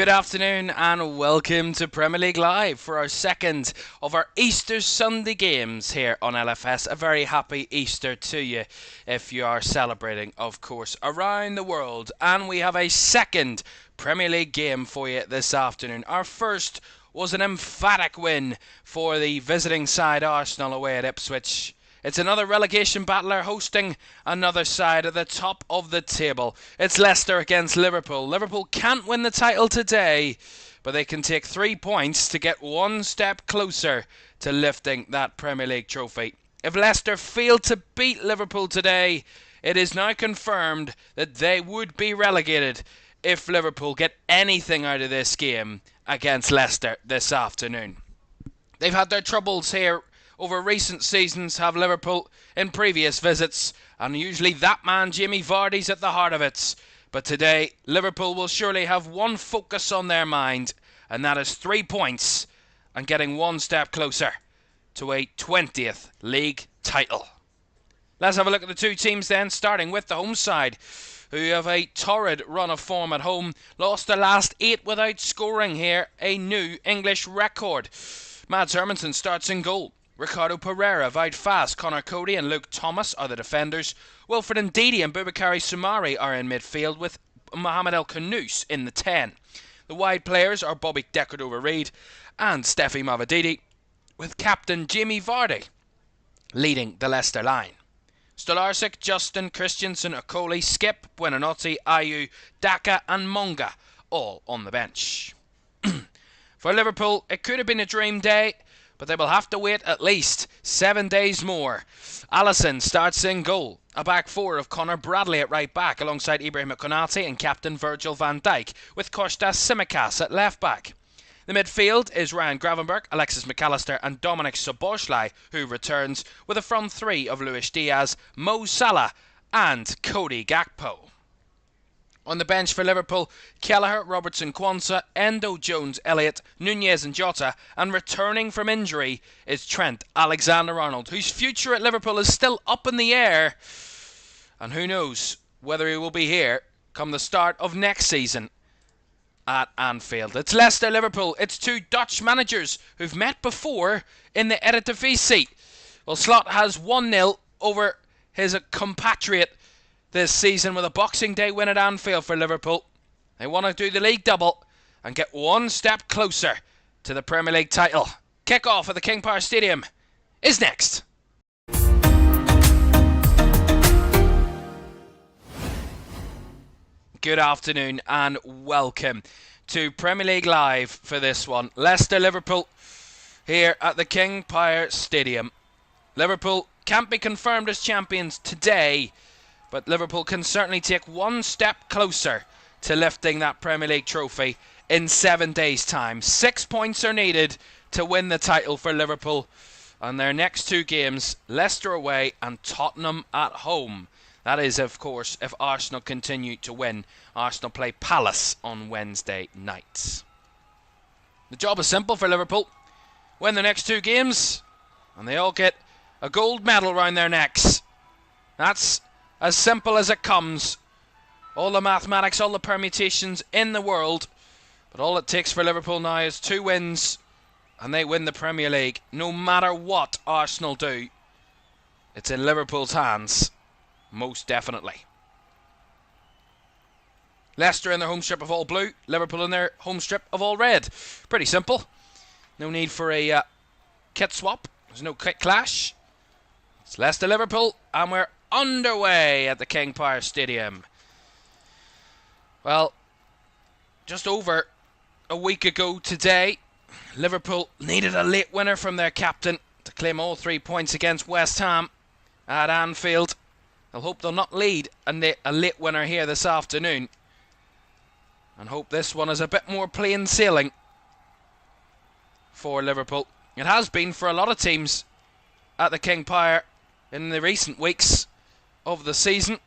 Good afternoon and welcome to Premier League Live for our second of our Easter Sunday games here on LFS. A very happy Easter to you if you are celebrating, of course, around the world. And we have a second Premier League game for you this afternoon. Our first was an emphatic win for the visiting side Arsenal away at Ipswich. It's another relegation battler hosting another side at the top of the table. It's Leicester against Liverpool. Liverpool can't win the title today, but they can take 3 points to get one step closer to lifting that Premier League trophy. If Leicester failed to beat Liverpool today, it is now confirmed that they would be relegated if Liverpool get anything out of this game against Leicester this afternoon. They've had their troubles here over recent seasons, have Liverpool in previous visits, and usually that man Jamie Vardy's at the heart of it. But today, Liverpool will surely have one focus on their mind, and that is 3 points and getting one step closer to a 20th league title. Let's have a look at the two teams then, starting with the home side, who have a torrid run of form at home. Lost their last 8 without scoring here, a new English record. Mads Hermansen starts in goal. Ricardo Pereira, Wout Faes, Connor Cody and Luke Thomas are the defenders. Wilfred Ndidi and Boubakary Soumare are in midfield, with Mohamed El Khanous in the 10. The wide players are Bobby Decordova-Reid and Steffi Mavididi, with captain Jamie Vardy leading the Leicester line. Stolarczyk, Justin, Christensen, Okoli, Skip, Buonanotte, Ayew, Daka and Monga all on the bench. For Liverpool, it could have been a dream day, but they will have to wait at least 7 days more. Alisson starts in goal. A back four of Conor Bradley at right back alongside Ibrahim Konate and captain Virgil van Dijk, with Kostas Tsimikas at left back. The midfield is Ryan Gravenberch, Alexis McAllister and Dominic Szoboszlai, who returns, with a front three of Luis Diaz, Mo Salah and Cody Gakpo. On the bench for Liverpool, Kelleher, Robertson, Quansah, Endo, Jones, Elliott, Nunez and Jota, and returning from injury is Trent Alexander-Arnold, whose future at Liverpool is still up in the air, and who knows whether he will be here come the start of next season at Anfield. It's Leicester-Liverpool. It's two Dutch managers who've met before in the Eredivisie. Well, Slot has 1-0 over his compatriot this season with a Boxing Day win at Anfield for Liverpool. They want to do the league double and get one step closer to the Premier League title. Kick-off at the King Power Stadium is next. Good afternoon and welcome to Premier League Live for this one. Leicester-Liverpool here at the King Power Stadium. Liverpool can't be confirmed as champions today, but Liverpool can certainly take one step closer to lifting that Premier League trophy in 7 days' time. 6 points are needed to win the title for Liverpool. On their next two games, Leicester away and Tottenham at home. That is, of course, if Arsenal continue to win. Arsenal play Palace on Wednesday night. The job is simple for Liverpool. Win the next two games, and they all get a gold medal round their necks. That's as simple as it comes. All the mathematics, all the permutations in the world. But all it takes for Liverpool now is 2 wins and they win the Premier League. No matter what Arsenal do, it's in Liverpool's hands. Most definitely. Leicester in their home strip of all blue. Liverpool in their home strip of all red. Pretty simple. No need for a kit swap. There's no kit clash. It's Leicester-Liverpool and we're underway at the King Power Stadium. Well, just over a week ago today, Liverpool needed a late winner from their captain to claim all 3 points against West Ham at Anfield. They'll hope they'll not lead a late winner here this afternoon, and hope this one is a bit more plain sailing for Liverpool. It has been for a lot of teams at the King Power in the recent weeks of the season,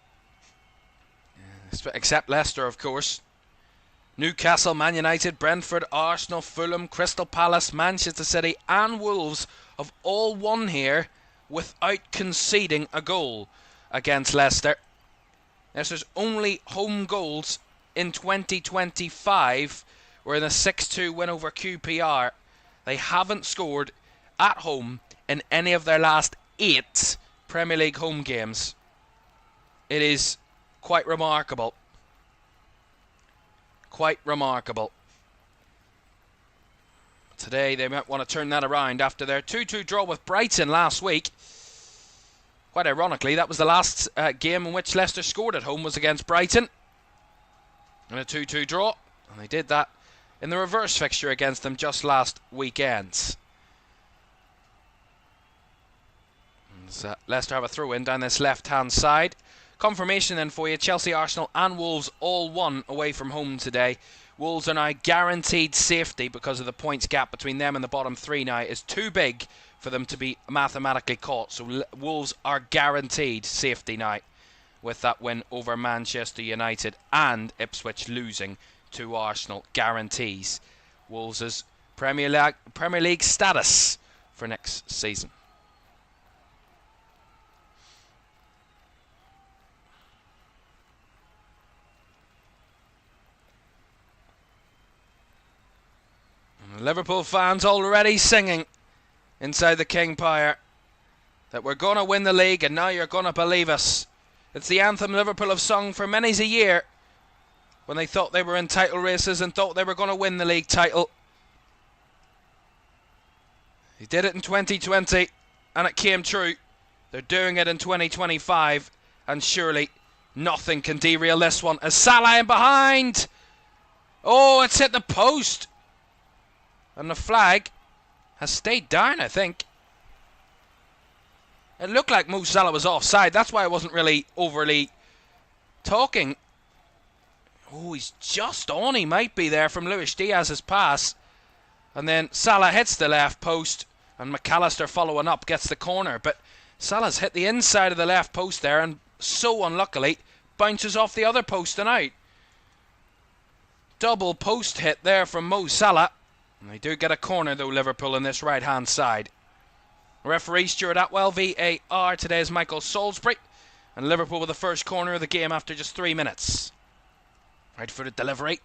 except Leicester, of course. Newcastle, Man United, Brentford, Arsenal, Fulham, Crystal Palace, Manchester City and Wolves have all won here without conceding a goal against Leicester. Leicester's only home goals in 2025 were in a 6-2 win over QPR. They haven't scored at home in any of their last 8 Premier League home games. It is quite remarkable. Quite remarkable. Today they might want to turn that around after their 2-2 draw with Brighton last week. Quite ironically, that was the last game in which Leicester scored at home, was against Brighton. In a 2-2 draw. And they did that in the reverse fixture against them just last weekend. Leicester have a throw-in down this left-hand side. Confirmation then for you. Chelsea, Arsenal and Wolves all won away from home today. Wolves are now guaranteed safety because of the points gap between them and the bottom 3 now is too big for them to be mathematically caught. So Wolves are guaranteed safety now with that win over Manchester United, and Ipswich losing to Arsenal guarantees Wolves' Premier League status for next season. Liverpool fans already singing inside the King Power that we're going to win the league and now you're going to believe us. It's the anthem Liverpool have sung for many's a year when they thought they were in title races and thought they were going to win the league title. They did it in 2020 and it came true. They're doing it in 2025 and surely nothing can derail this one. As Salah in behind. Oh, it's hit the post. And the flag has stayed down, I think. It looked like Mo Salah was offside. That's why I wasn't really overly talking. Oh, he's just on. He might be there from Luis Diaz's pass. And then Salah hits the left post. And McAllister following up gets the corner. But Salah's hit the inside of the left post there. And so unluckily bounces off the other post and out. Double post hit there from Mo Salah. And they do get a corner though, Liverpool, on this right hand side. Referee Stuart Atwell, VAR today is Michael Salisbury. And Liverpool with the first corner of the game after just 3 minutes. Right footed delivery.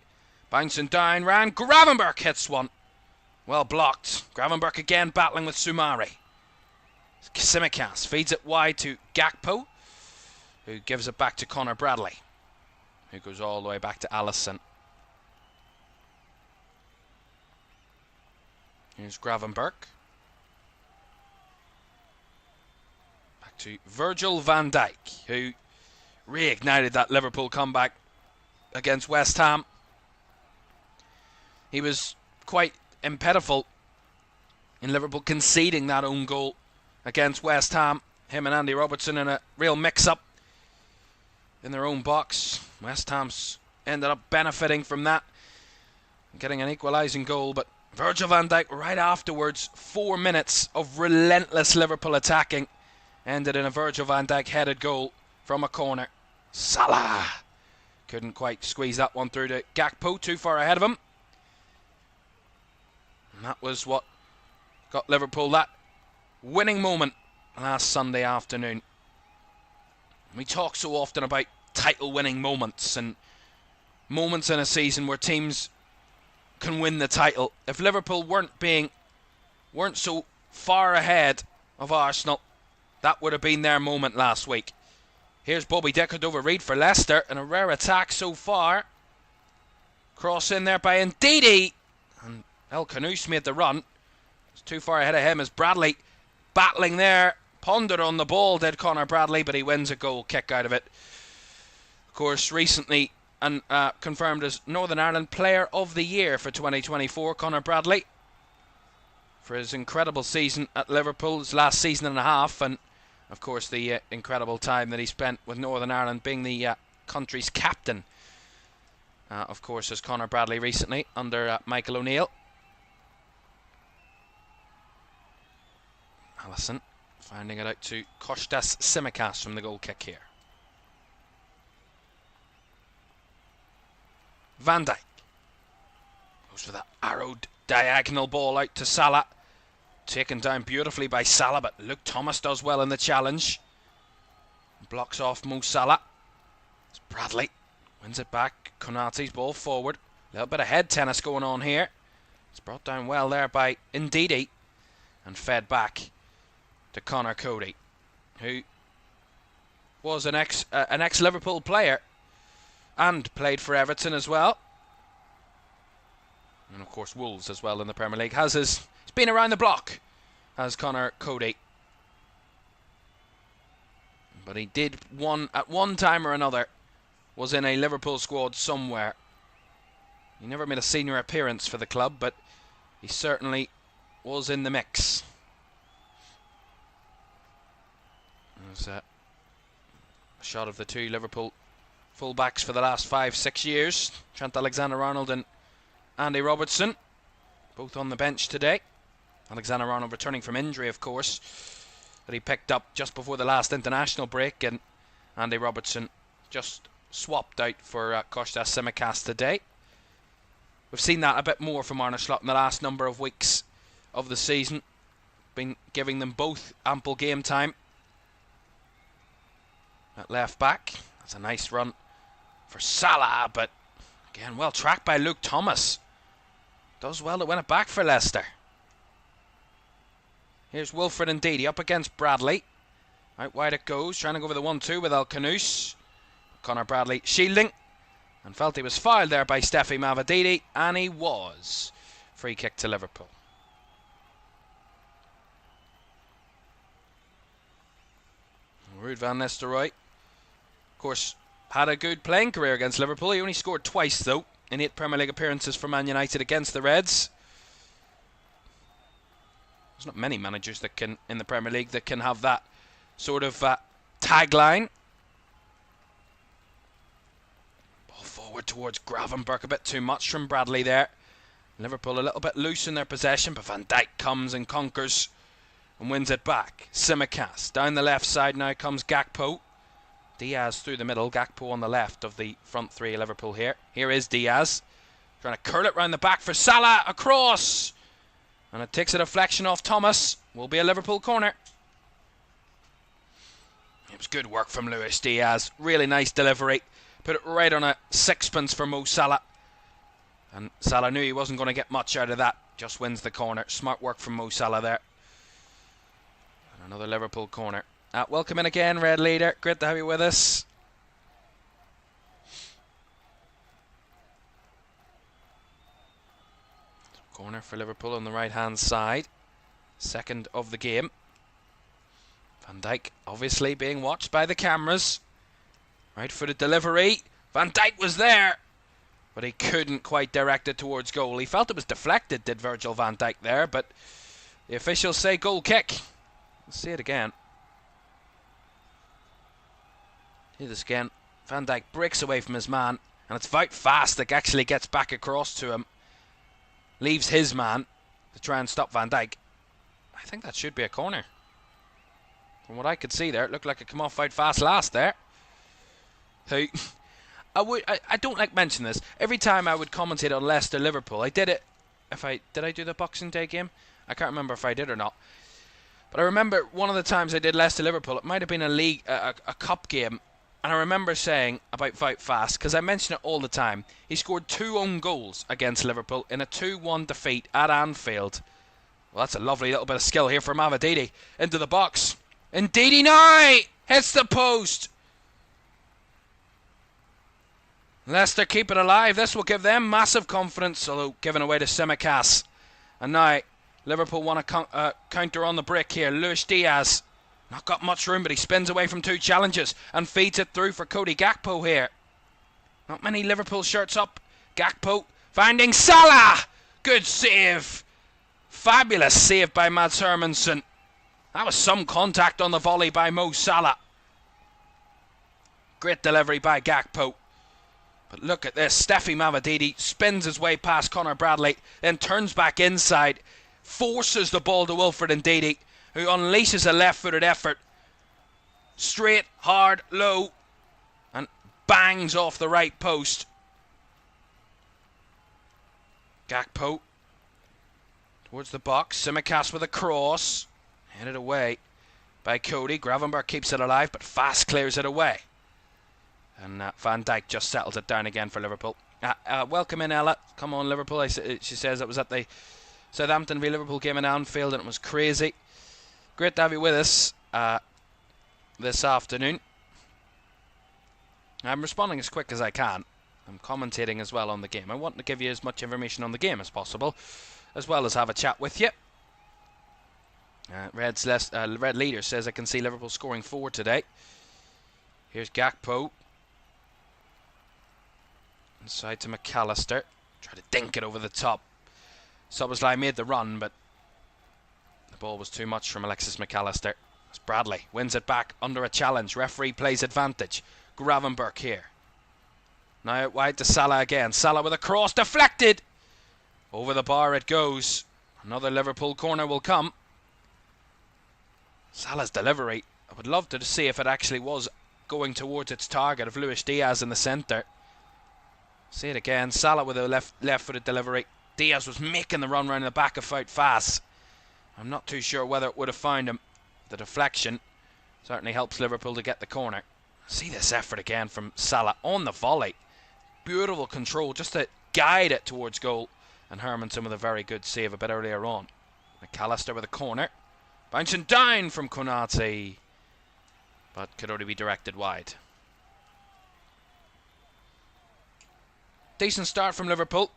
Bouncing down, ran. Gravenberch hits one. Well blocked. Gravenberch again battling with Soumare. Tsimikas feeds it wide to Gakpo, who gives it back to Connor Bradley, who goes all the way back to Allison. Here's Gravenberch. Back to Virgil van Dijk, who reignited that Liverpool comeback against West Ham. He was quite impediment in Liverpool conceding that own goal against West Ham. Him and Andy Robertson in a real mix-up in their own box. West Ham's ended up benefiting from that, getting an equalising goal, but Virgil van Dijk right afterwards, 4 minutes of relentless Liverpool attacking, ended in a Virgil van Dijk headed goal from a corner. Salah couldn't quite squeeze that one through to Gakpo, too far ahead of him. And that was what got Liverpool that winning moment last Sunday afternoon. We talk so often about title winning moments and moments in a season where teams can win the title. If Liverpool weren't so far ahead of Arsenal, that would have been their moment last week. Here's Bobby De Cordova-Reid for Leicester, and a rare attack so far. Cross in there by Ndidi, and El Khanous made the run. It's too far ahead of him as Bradley battling there, pondered on the ball, did Connor Bradley, but he wins a goal kick out of it. Of course, recently and confirmed as Northern Ireland Player of the Year for 2024, Connor Bradley, for his incredible season at Liverpool, his last season and a half, and of course the incredible time that he spent with Northern Ireland being the country's captain, of course, as Connor Bradley recently under Michael O'Neill. Allison finding it out to Kostas Tsimikas from the goal kick here. Van Dijk goes for that arrowed diagonal ball out to Salah. Taken down beautifully by Salah, but Luke Thomas does well in the challenge. Blocks off Mo Salah. It's Bradley wins it back. Konate's ball forward. A little bit of head tennis going on here. It's brought down well there by Ndidi and fed back to Conor Cody, who was an ex-Liverpool player and played for Everton as well. And of course Wolves as well in the Premier League. He's been around the block, has Conor Cody. But he did at one time or another was in a Liverpool squad somewhere. He never made a senior appearance for the club, but he certainly was in the mix. There's a shot of the two Liverpool full-backs for the last 5-6 years. Trent Alexander-Arnold and Andy Robertson, both on the bench today. Alexander-Arnold returning from injury, of course, that he picked up just before the last international break, and Andy Robertson just swapped out for Kostas Tsimikas today. We've seen that a bit more from Arne Slot in the last number of weeks of the season. Been giving them both ample game time. At left back, that's a nice run for Salah, but again, well tracked by Luke Thomas. Does well to win it back for Leicester. Here's Wilfred Ndidi up against Bradley. Out wide it goes, trying to go for the 1-2 with El Khanous. Conor Bradley shielding, and felt he was fouled there by Steffi Mavididi, and he was. Free kick to Liverpool. Ruud van Nistelrooy, of course, had a good playing career against Liverpool. He only scored twice, though, in 8 Premier League appearances for Man United against the Reds. There's not many managers that can, in the Premier League, that can have that sort of tagline. Ball forward towards Gravenberch, a bit too much from Bradley there. Liverpool a little bit loose in their possession, but Van Dijk comes and conquers and wins it back. Tsimikas down the left side now comes Gakpo. Diaz through the middle, Gakpo on the left of the front three of Liverpool here. Here is Diaz, trying to curl it round the back for Salah, across, and it takes a deflection off Thomas. Will be a Liverpool corner. It was good work from Luis Diaz, really nice delivery, put it right on a sixpence for Mo Salah, and Salah knew he wasn't going to get much out of that, just wins the corner. Smart work from Mo Salah there. And another Liverpool corner. Welcome in again, Red Leader. Great to have you with us. Corner for Liverpool on the right-hand side. Second of the game. Van Dijk obviously being watched by the cameras. Right-footed delivery. Van Dijk was there, but he couldn't quite direct it towards goal. He felt it was deflected, did Virgil van Dijk there, but the officials say goal kick. Let's see it again. See this again. Van Dijk breaks away from his man, and it's Wout Fast that actually gets back across to him. Leaves his man to try and stop Van Dijk. I think that should be a corner. From what I could see there, it looked like it came off Wout Fast last there. Who I don't like mentioning this. Every time I would commentate on Leicester Liverpool, I did it. Did I do the Boxing Day game? I can't remember if I did or not. But I remember one of the times I did Leicester Liverpool, it might have been a cup game. And I remember saying about Wout Fast, because I mention it all the time, he scored 2 own goals against Liverpool in a 2-1 defeat at Anfield. Well, that's a lovely little bit of skill here for Mavididi. Into the box. Ndidi now! Hits the post! Leicester keep it alive. This will give them massive confidence, although given away to Tsimikas. And now, Liverpool want to counter on the break here. Luis Diaz. Not got much room, but he spins away from 2 challenges and feeds it through for Cody Gakpo here. Not many Liverpool shirts up. Gakpo finding Salah. Good save. Fabulous save by Mads Hermansen. That was some contact on the volley by Mo Salah. Great delivery by Gakpo. But look at this. Steffi Mavididi spins his way past Conor Bradley, then turns back inside, forces the ball to Wilfred Ndidi, who unleashes a left-footed effort. Straight, hard, low, and bangs off the right post. Gakpo towards the box. Tsimikas with a cross. Headed away by Cody. Gravenberch keeps it alive, but Fast clears it away. And Van Dijk just settles it down again for Liverpool. Welcome in, Ella. Come on, Liverpool. She says it was at the Southampton v Liverpool game in Anfield and it was crazy. Great to have you with us this afternoon. I'm responding as quick as I can. I'm commentating as well on the game. I want to give you as much information on the game as possible, as well as have a chat with you. Red Leader says I can see Liverpool scoring 4 today. Here's Gakpo. Inside to McAllister. Try to dink it over the top. Szoboszlai made the run, but the ball was too much from Alexis McAllister. It's Bradley. Wins it back under a challenge. Referee plays advantage. Gravenberch here. Now out wide to Salah again. Salah with a cross. Deflected. Over the bar it goes. Another Liverpool corner will come. Salah's delivery. I would love to see if it actually was going towards its target of Luis Diaz in the centre. See it again. Salah with a left-footed delivery. Diaz was making the run round the back of Fout fast. I'm not too sure whether it would have found him. The deflection certainly helps Liverpool to get the corner. See this effort again from Salah on the volley. Beautiful control just to guide it towards goal. And Hermansen with a very good save a bit earlier on. McAllister with a corner. Bouncing down from Konate. But could only be directed wide. Decent start from Liverpool.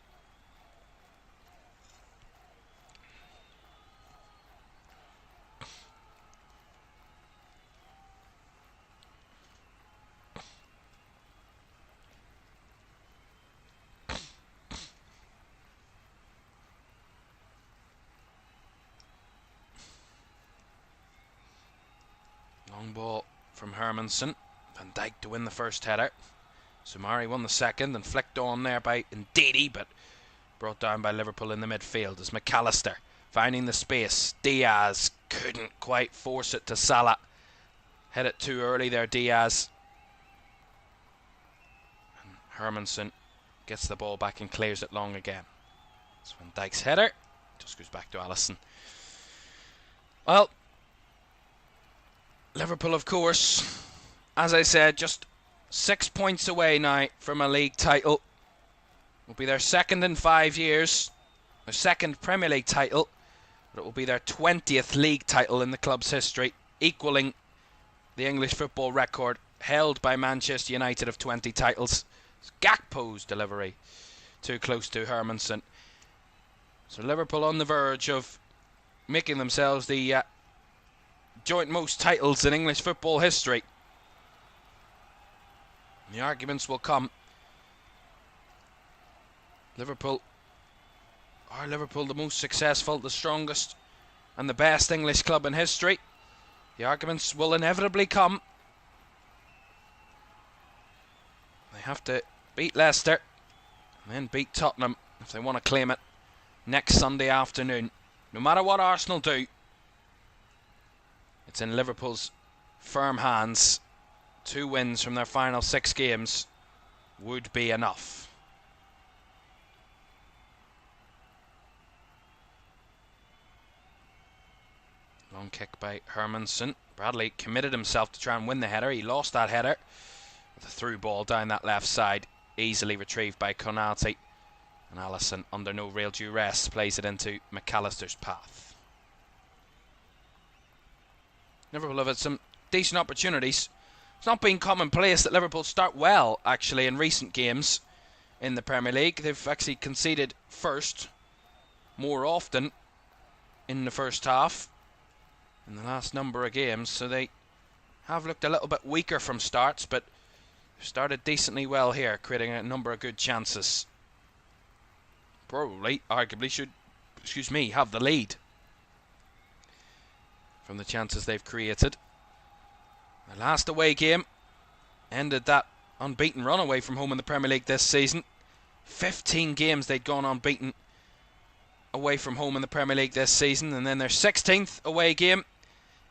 Long ball from Hermansen. Van Dijk to win the first header. Soumare won the second and flicked on there by Ndidi, but brought down by Liverpool in the midfield as McAllister finding the space. Diaz couldn't quite force it to Salah. Hit it too early there, Diaz. And Hermansen gets the ball back and clears it long again. It's Van Dijk's header. Just goes back to Alisson. Well, Liverpool, of course, as I said, just 6 points away now from a league title. It will be their second in 5 years, their second Premier League title, but it will be their 20th league title in the club's history, equalling the English football record held by Manchester United of 20 titles. It's Gakpo's delivery, too close to Hermansen. So Liverpool on the verge of making themselves the joint most titles in English football history. The arguments will come. Are Liverpool the most successful, the strongest and the best English club in history? The arguments will inevitably come. They have to beat Leicester and then beat Tottenham if they want to claim it next Sunday afternoon. No matter what Arsenal do, it's in Liverpool's firm hands. 2 wins from their final 6 games would be enough. Long kick by Hermansen. Bradley committed himself to try and win the header. He lost that header with a through ball down that left side. Easily retrieved by Konate. And Alisson, under no real duress, plays it into McAllister's path. Liverpool have had some decent opportunities. It's not been commonplace that Liverpool start well, actually, in recent games in the Premier League. They've actually conceded first more often in the first half in the last number of games, so they have looked a little bit weaker from starts, but they've started decently well here, creating a number of good chances. Probably, arguably, should, have the lead from the chances they've created. The last away game ended that unbeaten run away from home in the Premier League this season. 15 games they'd gone unbeaten away from home in the Premier League this season, and then their 16th away game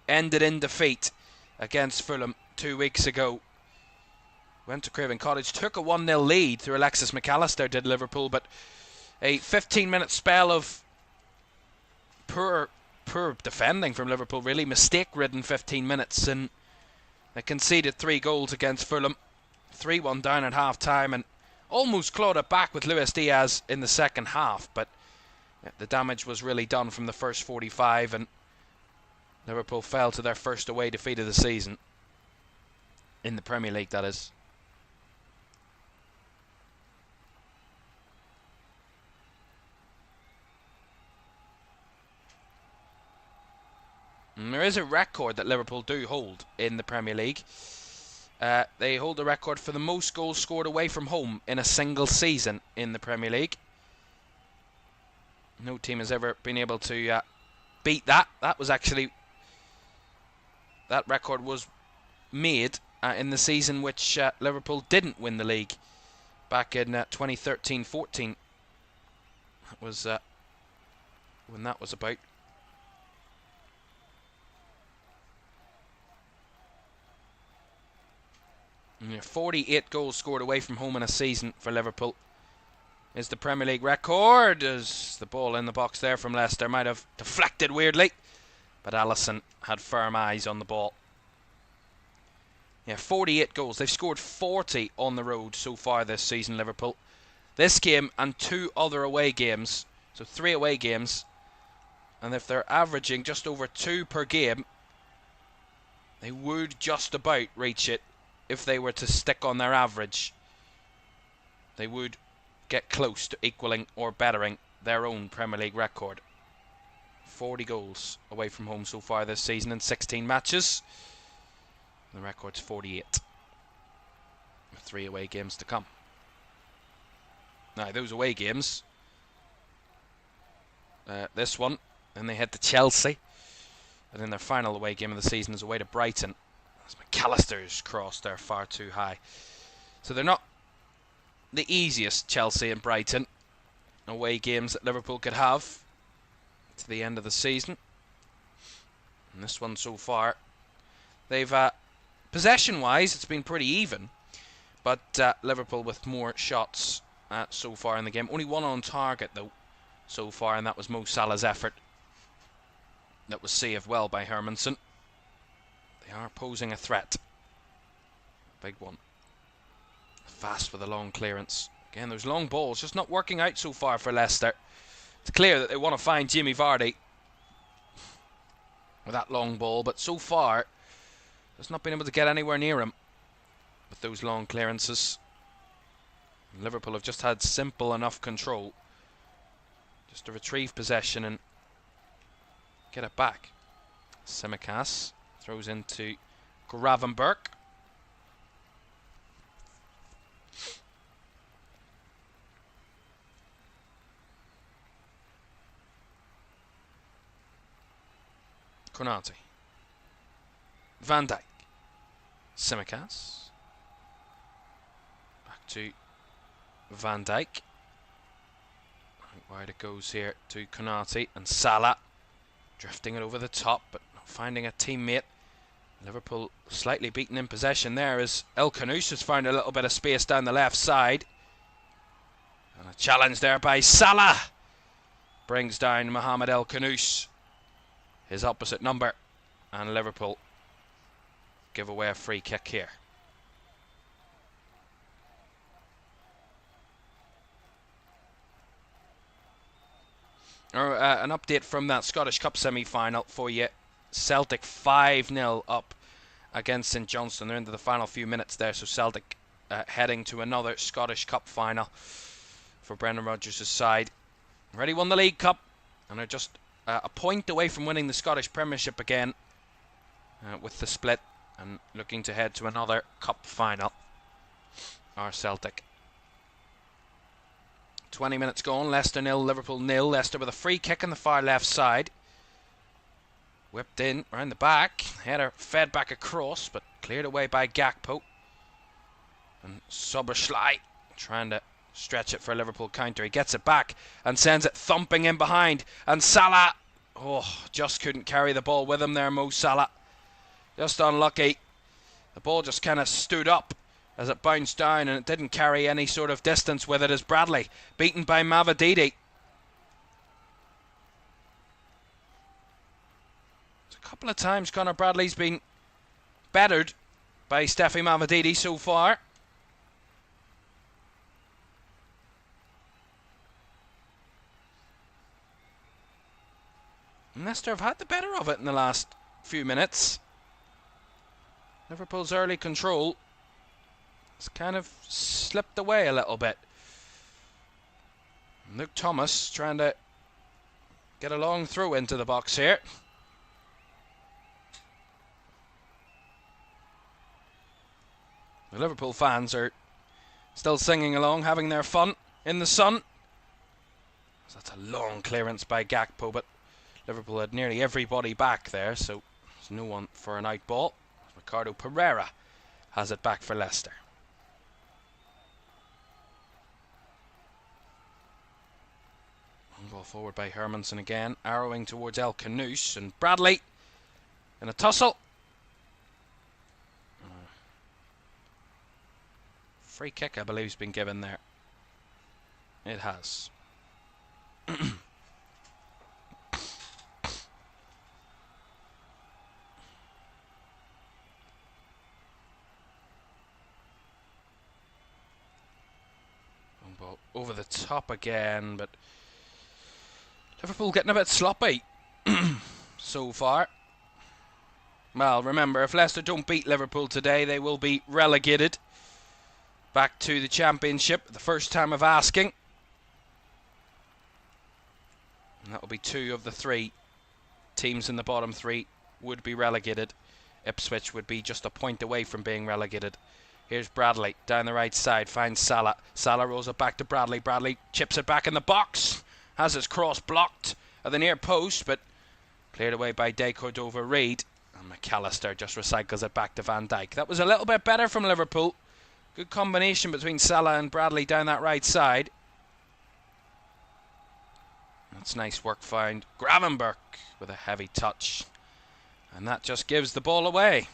ended in defeat against Fulham 2 weeks ago. Went to Craven Cottage, took a 1-0 lead through Alexis McAllister, did Liverpool, but a 15-minute spell of poor defending from Liverpool, really mistake-ridden 15 minutes, and they conceded 3 goals against Fulham, 3-1 down at half-time, and almost clawed it back with Luis Diaz in the second half, but the damage was really done from the first 45, and Liverpool fell to their first away defeat of the season. In the Premier League, that is. And there is a record that Liverpool do hold in the Premier League. They hold the record for the most goals scored away from home in a single season in the Premier League. No team has ever been able to beat that. That record was made in the season which Liverpool didn't win the league, back in 2013-14. That was when that was about. And 48 goals scored away from home in a season for Liverpool is the Premier League record, as the ball in the box there from Leicester might have deflected weirdly, but Alisson had firm eyes on the ball. Yeah, 48 goals. They've scored 40 on the road so far this season, Liverpool. This game and 2 other away games, so 3 away games, and if they're averaging just over 2 per game, they would just about reach it. If they were to stick on their average, they would get close to equaling or bettering their own Premier League record. 40 goals away from home so far this season in 16 matches. The record's 48. With 3 away games to come. Now, those away games, this one, then they head to Chelsea, and then their final away game of the season is away to Brighton. McAllister's cross there far too high. So they're not the easiest, Chelsea and Brighton, away games that Liverpool could have to the end of the season. And this one so far, they've possession-wise, it's been pretty even, but Liverpool with more shots so far in the game. Only one on target though so far, and that was Mo Salah's effort. That was saved well by Hermansen. They are posing a threat. Big one. Fast with a long clearance. Again, those long balls just not working out so far for Leicester. It's clear that they want to find Jamie Vardy with that long ball, but so far, has not been able to get anywhere near him with those long clearances. Liverpool have just had simple enough control just to retrieve possession and get it back. Tsimikas throws into Gravenberch. Konate. Van Dijk. Tsimikas. Back to Van Dijk. Wide it goes here to Konate and Salah. Drifting it over the top, but not finding a teammate. Liverpool slightly beaten in possession there as El Khanouch has found a little bit of space down the left side. And a challenge there by Salah. Brings down Mohamed El Khanouch, his opposite number. And Liverpool give away a free kick here. An update from that Scottish Cup semi-final for you. Celtic 5-0 up against St Johnstone. They're into the final few minutes there, so Celtic heading to another Scottish Cup final for Brendan Rodgers' side. Already won the League Cup, and are just a point away from winning the Scottish Premiership again with the split, and looking to head to another Cup final. Our Celtic. 20 minutes gone, Leicester 0, Liverpool 0. Leicester with a free kick on the far left side. Whipped in, around the back. Header fed back across, but cleared away by Gakpo. And Soberschlei trying to stretch it for a Liverpool counter. He gets it back and sends it thumping in behind. And Salah, just couldn't carry the ball with him there, Mo Salah. Just unlucky. The ball just kind of stood up as it bounced down, and it didn't carry any sort of distance with it as Bradley beaten by Mavididi. A couple of times Conor Bradley's been bettered by Steffi Mavididi so far. Leicester have had the better of it in the last few minutes. Liverpool's early control has kind of slipped away a little bit. Luke Thomas trying to get a long throw into the box here. The Liverpool fans are still singing along, having their fun in the sun. So that's a long clearance by Gakpo, but Liverpool had nearly everybody back there, so there's no one for an out ball. Ricardo Pereira has it back for Leicester. Long ball forward by Hermansen again, arrowing towards El Canouse, and Bradley in a tussle. Free kick, I believe, has been given there. It has. Ball over the top again, but Liverpool getting a bit sloppy so far. Well, remember, if Leicester don't beat Liverpool today, they will be relegated back to the Championship, the first time of asking. And that will be 2 of the 3 teams in the bottom 3 would be relegated. Ipswich would be just a point away from being relegated. Here's Bradley down the right side, finds Salah. Salah rolls it back to Bradley. Bradley chips it back in the box. Has his cross blocked at the near post, but cleared away by De Cordova-Reid. And McAllister just recycles it back to Van Dijk. That was a little bit better from Liverpool. Good combination between Salah and Bradley down that right side. That's nice work found. Gravenberch with a heavy touch. And that just gives the ball away.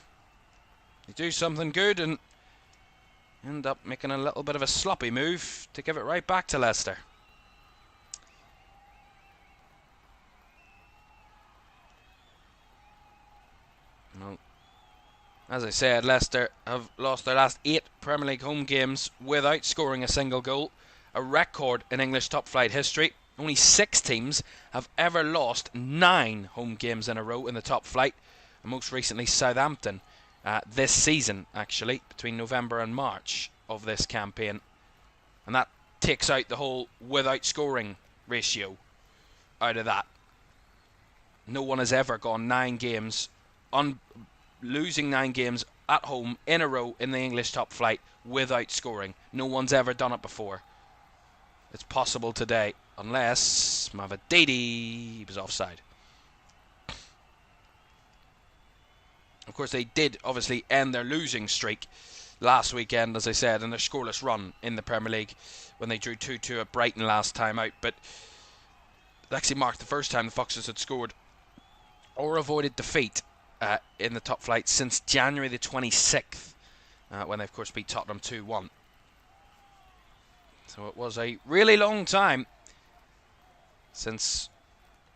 You do something good and end up making a little bit of a sloppy move to give it right back to Leicester. Well, as I said, Leicester have lost their last 8 Premier League home games without scoring a single goal. A record in English top-flight history. Only 6 teams have ever lost 9 home games in a row in the top flight. And most recently Southampton this season, actually, between November and March of this campaign. And that takes out the whole without scoring ratio out of that. No one has ever gone 9 games losing 9 games at home in a row in the English top flight without scoring. No one's ever done it before. It's possible today, unless Mavididi was offside. Of course, they did obviously end their losing streak last weekend, as I said, in their scoreless run in the Premier League when they drew 2-2 at Brighton last time out. But it actually marked the first time the Foxes had scored or avoided defeat in the top flight since January the 26th, when they of course beat Tottenham 2-1. So it was a really long time since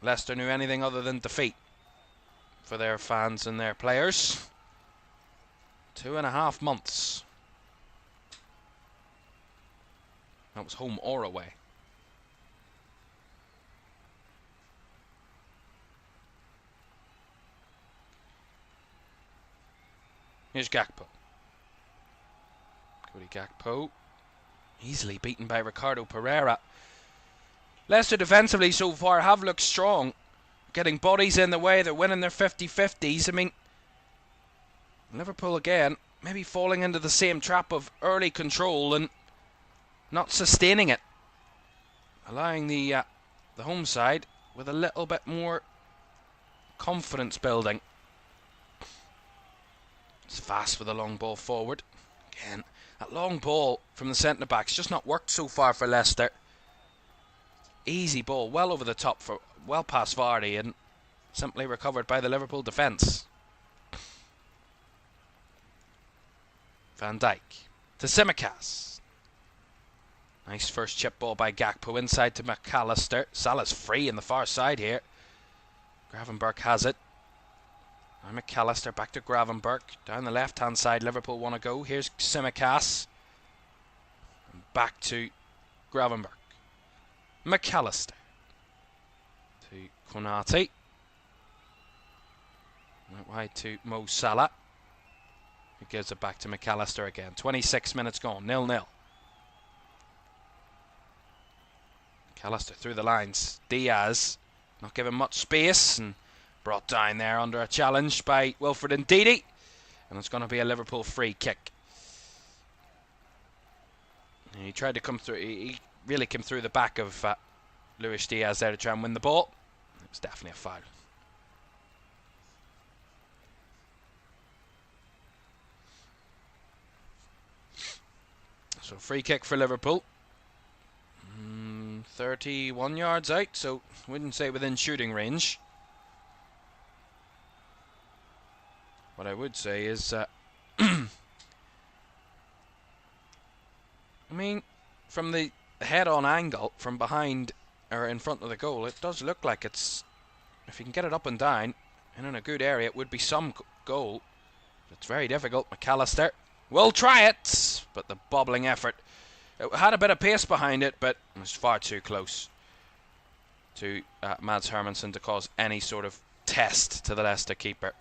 Leicester knew anything other than defeat for their fans and their players. 2.5 months. That was home or away. Here's Gakpo. Cody Gakpo. Easily beaten by Ricardo Pereira. Leicester defensively so far have looked strong. Getting bodies in the way. They're winning their 50-50s. I mean, Liverpool again maybe falling into the same trap of early control and not sustaining it. Allowing the home side with a little bit more confidence building. It's fast with a long ball forward. Again, that long ball from the centre-backs just not worked so far for Leicester. Easy ball, well over the top, for well past Vardy, and simply recovered by the Liverpool defence. Van Dijk to Tsimikas. Nice first chip ball by Gakpo inside to McAllister. Salah's free in the far side here. Gravenberch has it. Now McAllister back to Gravenberch. Down the left-hand side, Liverpool want to go. Here's Tsimikas. And back to Gravenberch. McAllister to Konate. Out wide to Mo Salah, who gives it back to McAllister again. 26 minutes gone, 0-0. McAllister through the lines. Diaz not given much space and brought down there under a challenge by Wilfred Ndidi. And it's going to be a Liverpool free kick. And he tried to come through. He really came through the back of Luis Diaz there to try and win the ball. It was definitely a foul. So free kick for Liverpool. 31 yards out, so wouldn't say within shooting range. What I would say is, I mean, from the head-on angle, from behind or in front of the goal, it does look like it's, if you can get it up and down, and in a good area, it would be some goal. It's very difficult. McAllister will try it, but the bobbling effort. It had a bit of pace behind it, but it was far too close to Mads Hermansen to cause any sort of test to the Leicester keeper.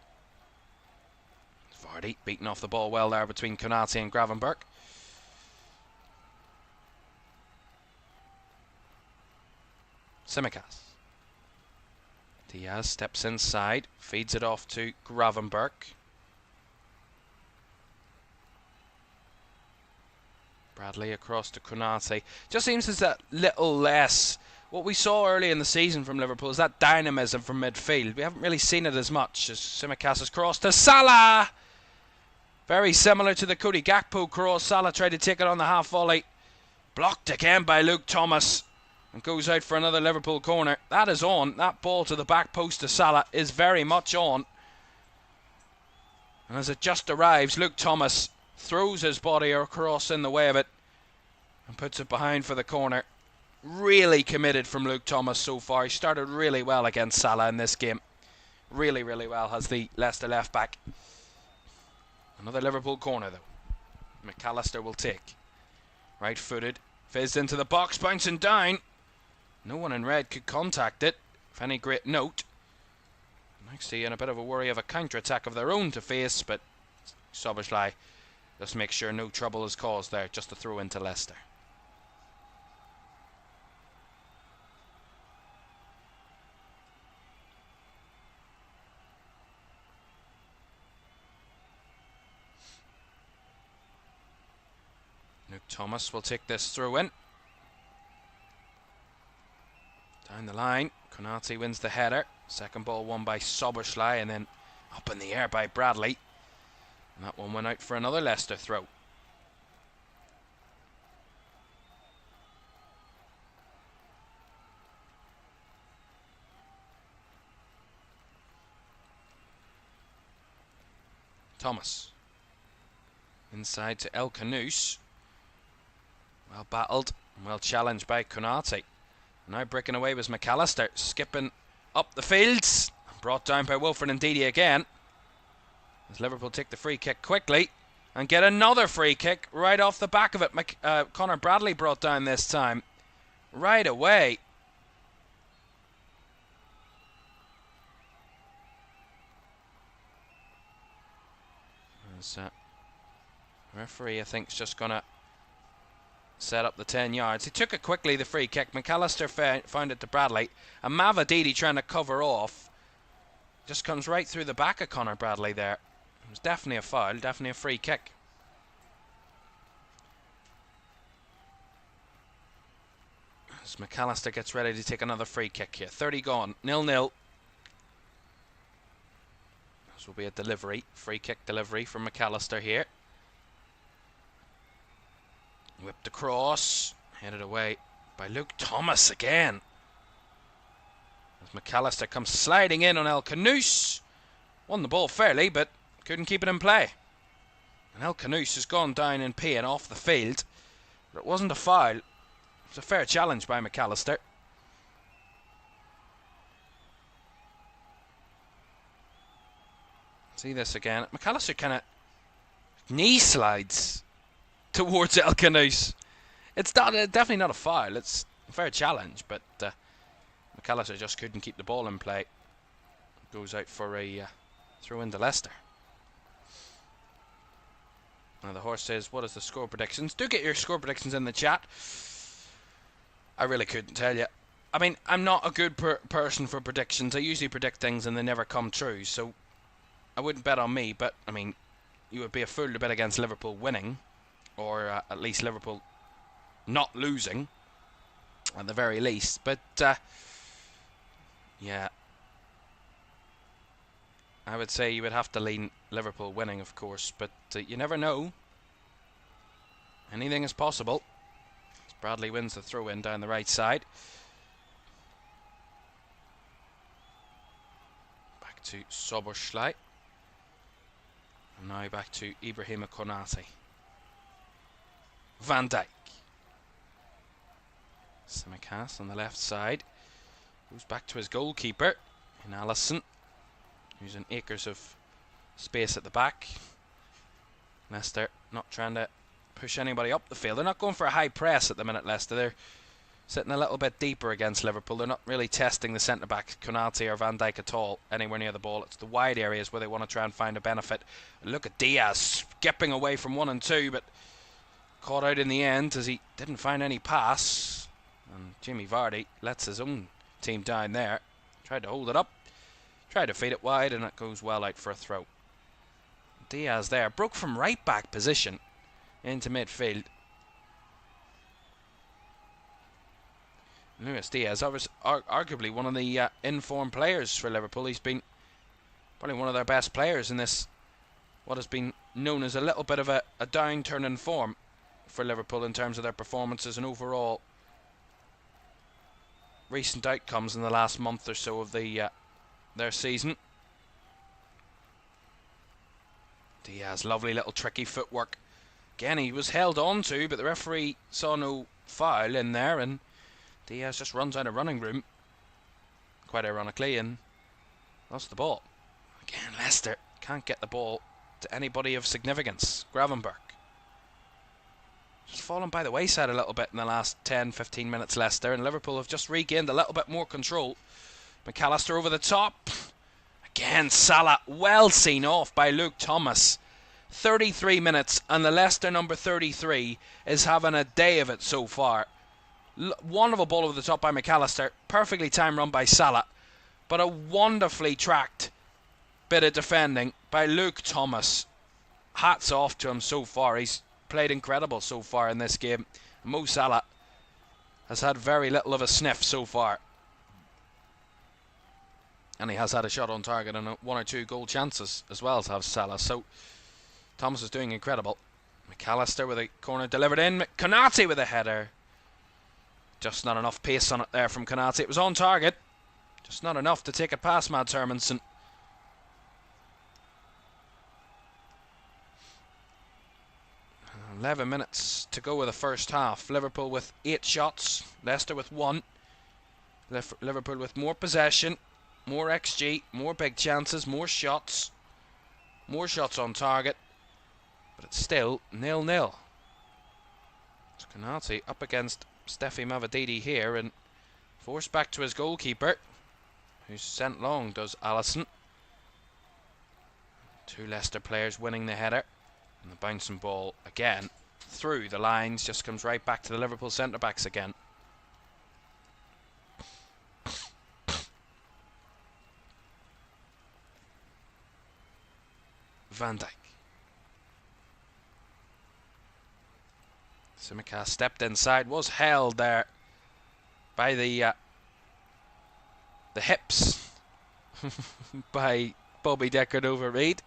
Vardy beating off the ball well there between Konate and Gravenberch. Tsimikas. Diaz steps inside, feeds it off to Gravenberch. Bradley across to Konate. Just seems as that little less. What we saw early in the season from Liverpool is that dynamism from midfield. We haven't really seen it as much as Tsimikas' cross to Salah. Very similar to the Cody Gakpo cross. Salah tried to take it on the half volley. Blocked again by Luke Thomas. And goes out for another Liverpool corner. That is on. That ball to the back post to Salah is very much on. And as it just arrives, Luke Thomas throws his body across in the way of it and puts it behind for the corner. Really committed from Luke Thomas so far. He started really well against Salah in this game. Really, really well has the Leicester left back. Another Liverpool corner though. McAllister will take. Right footed. Fizzed into the box, bouncing down. No one in red could contact it. Of any great note. Actually in a bit of a worry of a counter-attack of their own to face, but Szoboszlai just make sure no trouble is caused there, just to throw into Leicester. Luke Thomas will take this throw in. Down the line, Konate wins the header. Second ball won by Szoboszlai and then up in the air by Bradley. And that one went out for another Leicester throw. Thomas. Inside to El Kanous. Well battled, well challenged by Konate. Now breaking away was McAllister, skipping up the fields. Brought down by Wilfred Ndidi again. As Liverpool take the free kick quickly and get another free kick right off the back of it. Connor Bradley brought down this time. Right away. As referee, I think, is just going to set up the 10 yards. He took it quickly, the free kick. McAllister found it to Bradley. And Mavididi trying to cover off. Just comes right through the back of Connor Bradley there. It was definitely a foul, definitely a free kick. As McAllister gets ready to take another free kick here. 30 gone, 0-0. This will be a delivery, free kick delivery from McAllister here. Whipped across, headed away by Luke Thomas again. As McAllister comes sliding in on El Kanous. Won the ball fairly, but couldn't keep it in play. And El Kanous has gone down in pain off the field. But it wasn't a foul. It was a fair challenge by McAllister. See this again. McAllister kind of knee slides towards El Kanous. It's not, definitely not a foul. It's a fair challenge, but McAllister just couldn't keep the ball in play. Goes out for a Throw into Leicester. Now the horse says, what is the score predictions? Do get your score predictions in the chat. I really couldn't tell you. I mean, I'm not a good person for predictions. I usually predict things and they never come true, so I wouldn't bet on me, but, I mean, you would be a fool to bet against Liverpool winning, or at least Liverpool not losing, at the very least. But, yeah, I would say you would have to lean Liverpool winning, of course, but you never know. Anything is possible. As Bradley wins the throw-in down the right side. Back to Soberschlei. And now back to Ibrahima Konate. Van Dijk. Simicast on the left side. Goes back to his goalkeeper in Allison. Using acres of space at the back. Leicester not trying to push anybody up the field. They're not going for a high press at the minute, Leicester. They're sitting a little bit deeper against Liverpool. They're not really testing the centre-backs, Konate or Van Dijk at all, anywhere near the ball. It's the wide areas where they want to try and find a benefit. Look at Diaz skipping away from 1 and 2, but caught out in the end as he didn't find any pass. And Jimmy Vardy lets his own team down there. Tried to hold it up. Tried to feed it wide, and it goes well out for a throw. Diaz there broke from right back position into midfield. Luis Diaz was arguably one of the in-form players for Liverpool. He's been probably one of their best players in this, what has been known as a little bit of a downturn in form for Liverpool in terms of their performances and overall recent outcomes in the last month or so of their season. Diaz, lovely little tricky footwork. Again, he was held on to, but the referee saw no foul in there, and Diaz just runs out of running room, quite ironically, and lost the ball. Again, Leicester can't get the ball to anybody of significance. Gravenberg just fallen by the wayside a little bit in the last 10-15 minutes, Leicester, and Liverpool have just regained a little bit more control. McAllister over the top. Again, Salah well seen off by Luke Thomas. 33 minutes, and the Leicester number 33 is having a day of it so far. Wonderful ball over the top by McAllister. Perfectly timed run by Salah. But a wonderfully tracked bit of defending by Luke Thomas. Hats off to him so far. He's played incredible so far in this game. Mo Salah has had very little of a sniff so far. And he has had a shot on target and 1 or 2 goal chances as well to have Salah. So Thomas is doing incredible. McAllister with a corner delivered in. Konate with a header. Just not enough pace on it there from Konate. It was on target. Just not enough to take it past Mads Hermansen. And 11 minutes to go with the first half. Liverpool with 8 shots. Leicester with 1. Liverpool with more possession. More XG. More big chances. More shots. More shots on target. But it's still 0-0. It's Konate up against Steffi Mavididi here and forced back to his goalkeeper, who's sent long, does Allison. 2 Leicester players winning the header, and the bouncing ball again through the lines just comes right back to the Liverpool centre-backs again. Van Dijk. Simicast stepped inside, was held there by the hips by Bobby Decker-Over-Reid.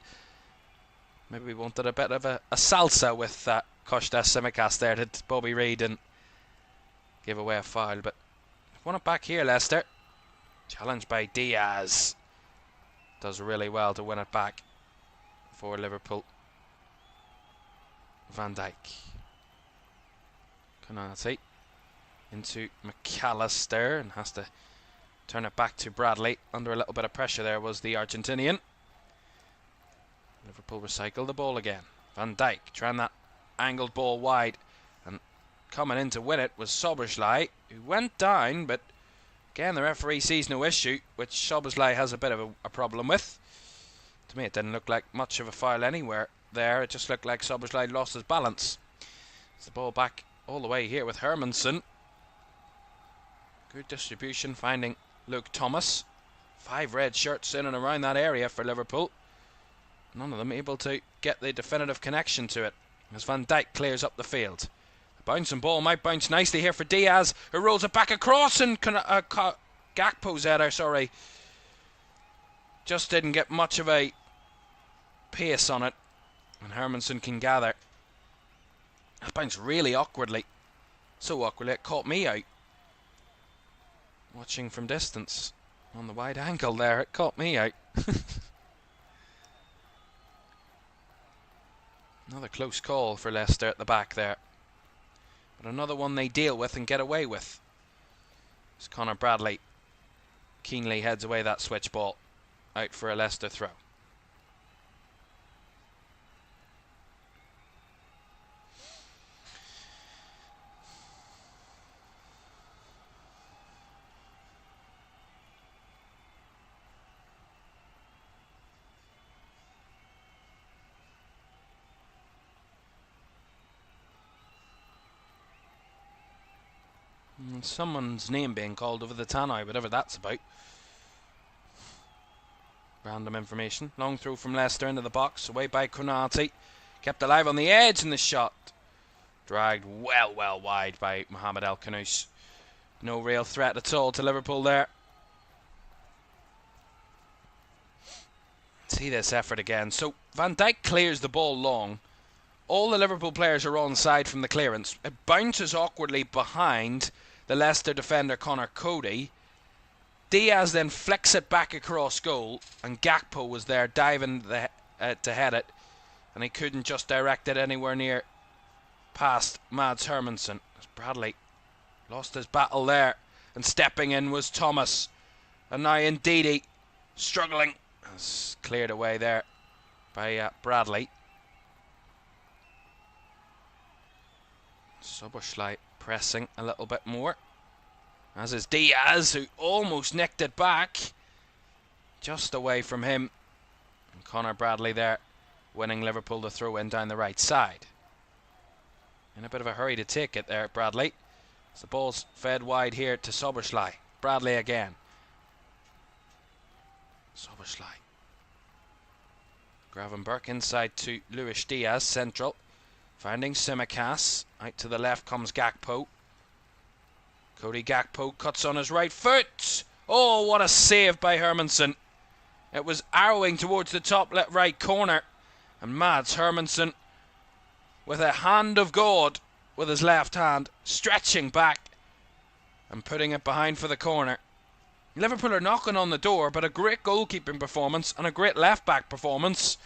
Maybe we wanted a bit of a salsa with Kostas Simicast there, did Bobby Reid, and gave away a foul. But won it back here, Leicester. Challenged by Diaz. Does really well to win it back for Liverpool. Van Dijk. Konate into McAllister and has to turn it back to Bradley. Under a little bit of pressure there was the Argentinian. Liverpool recycle the ball again. Van Dijk trying that angled ball wide, and coming in to win it was Soberschlei, who went down, but again the referee sees no issue, which Soberschlei has a bit of a problem with. To me, it didn't look like much of a foul anywhere there. It just looked like Szoboszlai lost his balance. It's the ball back all the way here with Hermansen. Good distribution, finding Luke Thomas. 5 red shirts in and around that area for Liverpool. None of them able to get the definitive connection to it, as Van Dijk clears up the field. The bouncing ball might bounce nicely here for Diaz, who rolls it back across, and Gakpo's header, sorry, just didn't get much of a pace on it, and Hermansen can gather. That bounced really awkwardly, so awkwardly it caught me out. Watching from distance on the wide angle there, it caught me out. Another close call for Leicester at the back there, but another one they deal with and get away with. As Connor Bradley keenly heads away that switch ball out for a Leicester throw. And someone's name being called over the tannoy, whatever that's about. Random information. Long throw from Leicester into the box, away by Konate. Kept alive on the edge, and the shot dragged well wide by Mohamed El Khanous. No real threat at all to Liverpool there. See this effort again. So Van Dijk clears the ball long. All the Liverpool players are onside from the clearance. It bounces awkwardly behind the Leicester defender Connor Cody. Diaz then flicks it back across goal, and Gakpo was there diving to head it, and he couldn't just direct it anywhere near past Mads Hermansen. As Bradley lost his battle there, and stepping in was Thomas, and now Ndidi struggling. It's cleared away there by Bradley. Szoboszlai pressing a little bit more, as is Diaz, who almost nicked it back, just away from him. And Connor Bradley there winning Liverpool the throw in down the right side. In a bit of a hurry to take it there, Bradley. As the ball's fed wide here to Szoboszlai. Bradley again. Szoboszlai. Gravenberch inside to Luis Diaz, central. Finding Tsimikas. Out to the left comes Gakpo. Cody Gakpo cuts on his right foot. Oh, what a save by Hermansen. It was arrowing towards the top right corner. And Mads Hermansen, with a hand of God with his left hand, stretching back and putting it behind for the corner. Liverpool are knocking on the door, but a great goalkeeping performance and a great left-back performance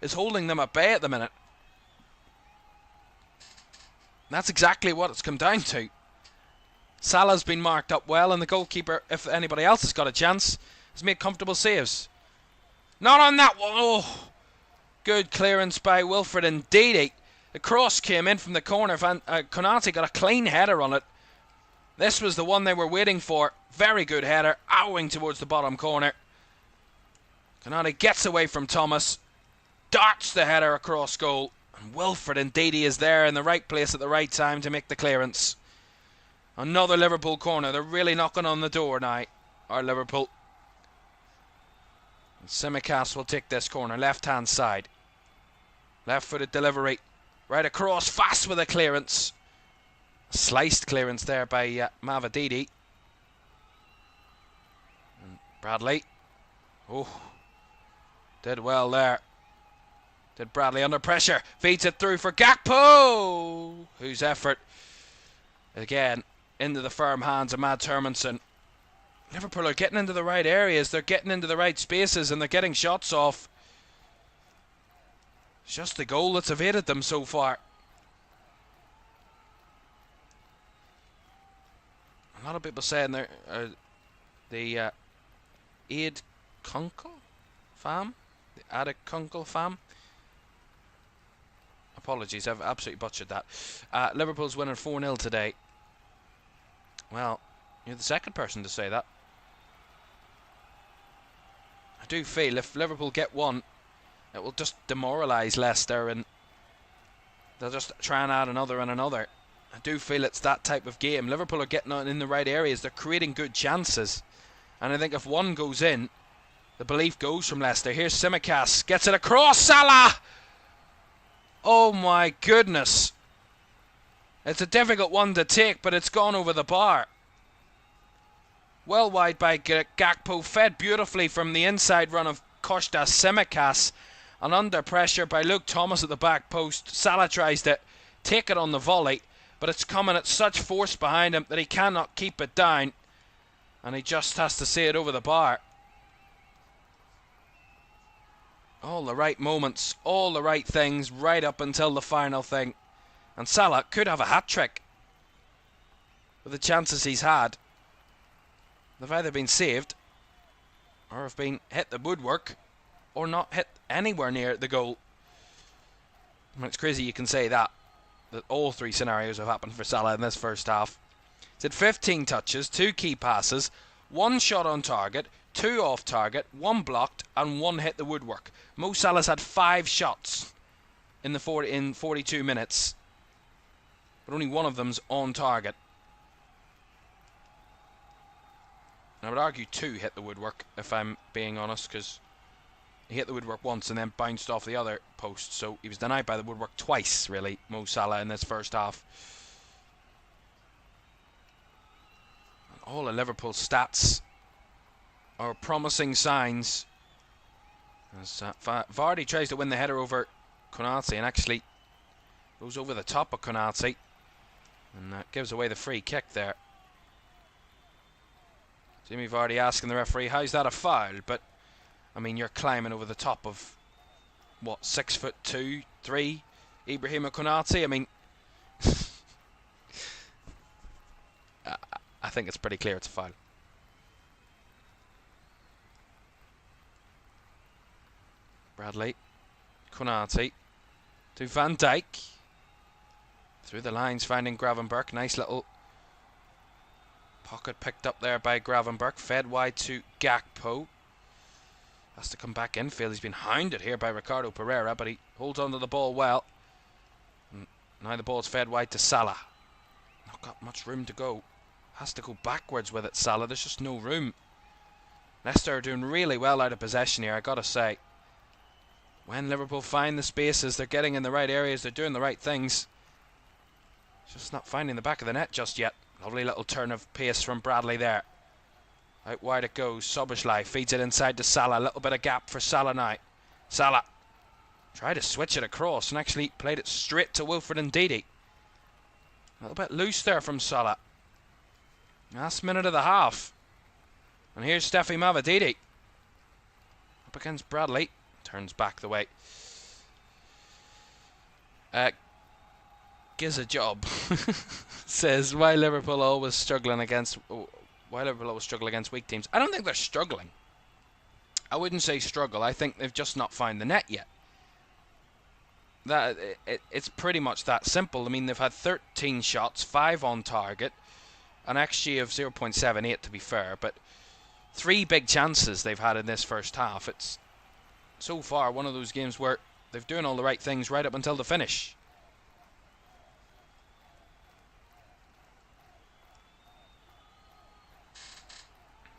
is holding them at bay at the minute. That's exactly what it's come down to. Salah's been marked up well, and the goalkeeper, if anybody else has got a chance, has made comfortable saves. Not on that one. Oh, good clearance by Wilfred Ndidi. The cross came in from the corner. Konate got a clean header on it. This was the one they were waiting for. Very good header, arrowing towards the bottom corner. Konate gets away from Thomas, darts the header across goal, and Wilfred Ndidi is there in the right place at the right time to make the clearance. Another Liverpool corner. They're really knocking on the door now, are Liverpool. Tsimikas will take this corner, left-hand side. Left-footed delivery. Right across, fast with a clearance. Sliced clearance there by Mavididi. And Bradley. Oh, did well there. Did Bradley under pressure. Feeds it through for Gakpo, whose effort, again, into the firm hands of Mads Hermansen. Liverpool are getting into the right areas. They're getting into the right spaces, and they're getting shots off. It's just the goal that's evaded them so far. A lot of people saying they're the Aid Kunkel fam, the Ada Kunkel fam. Apologies, I've absolutely butchered that. Liverpool's winning 4-0 today. Well, you're the second person to say that. I do feel if Liverpool get one, it will just demoralise Leicester, and they'll just try and add another and another. I do feel it's that type of game. Liverpool are getting on in the right areas. They're creating good chances. And I think if one goes in, the belief goes from Leicester. Here's Tsimikas. Gets it across. Salah! Oh my goodness. It's a difficult one to take, but it's gone over the bar. Well wide by Gakpo. Fed beautifully from the inside run of Kostas Tsimikas. And under pressure by Luke Thomas at the back post. Salah tries to take it on the volley, but it's coming at such force behind him that he cannot keep it down. And he just has to see it over the bar. All the right moments, all the right things, right up until the final thing. And Salah could have a hat-trick with the chances he's had. They've either been saved, or have been hit the woodwork, or not hit anywhere near the goal. I mean, it's crazy you can say that all three scenarios have happened for Salah in this first half. He's had 15 touches, 2 key passes, 1 shot on target, 2 off target, 1 blocked, and 1 hit the woodwork. Mo Salah's had 5 shots in 42 minutes, but only one of them's on target. And I would argue 2 hit the woodwork, if I'm being honest, because he hit the woodwork once and then bounced off the other post, so he was denied by the woodwork twice, really, Mo Salah, in this first half. And all of Liverpool's stats are promising signs. As Vardy tries to win the header over Konate and actually goes over the top of Konate and gives away the free kick there. Jimmy Vardy asking the referee, how's that a foul? But I mean, you're climbing over the top of what, 6'2", 3", Ibrahima Konate. I mean, I think it's pretty clear it's a foul. Bradley, Konate to Van Dijk, through the lines finding Gravenberch. Nice little pocket picked up there by Gravenberch, fed wide to Gakpo. Has to come back infield. He's been hounded here by Ricardo Pereira, but he holds on to the ball well. And now the ball's fed wide to Salah. Not got much room to go. Has to go backwards with it, Salah. There's just no room. Leicester are doing really well out of possession here, I gotta say. When Liverpool find the spaces, they're getting in the right areas, they're doing the right things. Just not finding the back of the net just yet. Lovely little turn of pace from Bradley there. Out wide it goes. Szoboszlai feeds it inside to Salah. A little bit of gap for Salah now. Salah tried to switch it across and actually played it straight to Wilfred Ndidi. A little bit loose there from Salah. Last minute of the half. And here's Steffi Mavididi. Up against Bradley. Turns back the way. Gives a job. Says why Liverpool always struggle against weak teams. I don't think they're struggling. I wouldn't say struggle. I think they've just not found the net yet. It's pretty much that simple. I mean, they've had 13 shots, 5 on target, an XG of 0.78 to be fair, but 3 big chances they've had in this first half. It's so far one of those games where they've doing all the right things right up until the finish.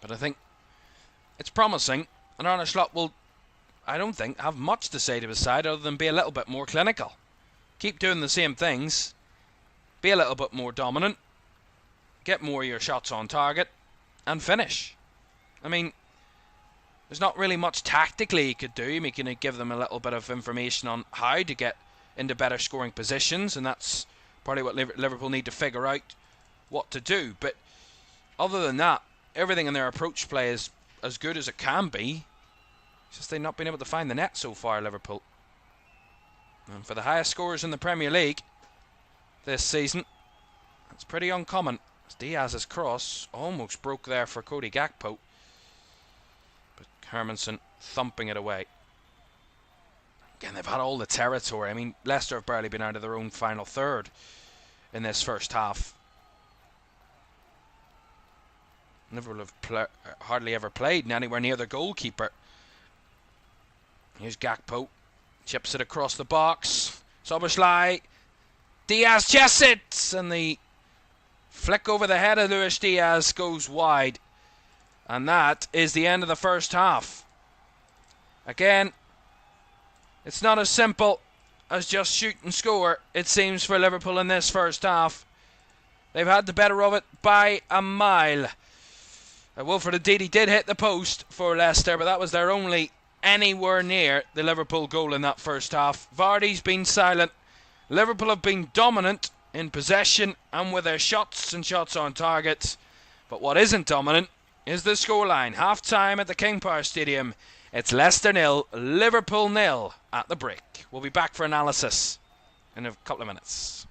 But I think it's promising, and Arne Slot will, I don't think, have much to say to his side other than be a little bit more clinical. Keep doing the same things, be a little bit more dominant, get more of your shots on target, and finish. I mean, there's not really much tactically he could do. I mean, he can give them a little bit of information on how to get into better scoring positions, and that's probably what Liverpool need to figure out what to do. But other than that, everything in their approach play is as good as it can be. It's just they've not been able to find the net so far, Liverpool. And for the highest scorers in the Premier League this season, that's pretty uncommon. As Diaz's cross almost broke there for Cody Gakpo, but Hermansen thumping it away. Again, they've had all the territory. I mean, Leicester have barely been out of their own final third in this first half. Liverpool have hardly ever played anywhere near their goalkeeper. Here's Gakpo. Chips it across the box. Soberschlei. Diaz chests it, and the flick over the head of Luis Diaz goes wide. And that is the end of the first half. Again, it's not as simple as just shoot and score, it seems, for Liverpool in this first half. They've had the better of it by a mile. Wilfred Ndidi did hit the post for Leicester, but that was their only anywhere near the Liverpool goal in that first half. Vardy's been silent. Liverpool have been dominant in possession and with their shots and shots on target. But what isn't dominant is the scoreline. Half time at the King Power Stadium. It's Leicester 0, Liverpool 0 at the break. We'll be back for analysis in a couple of minutes.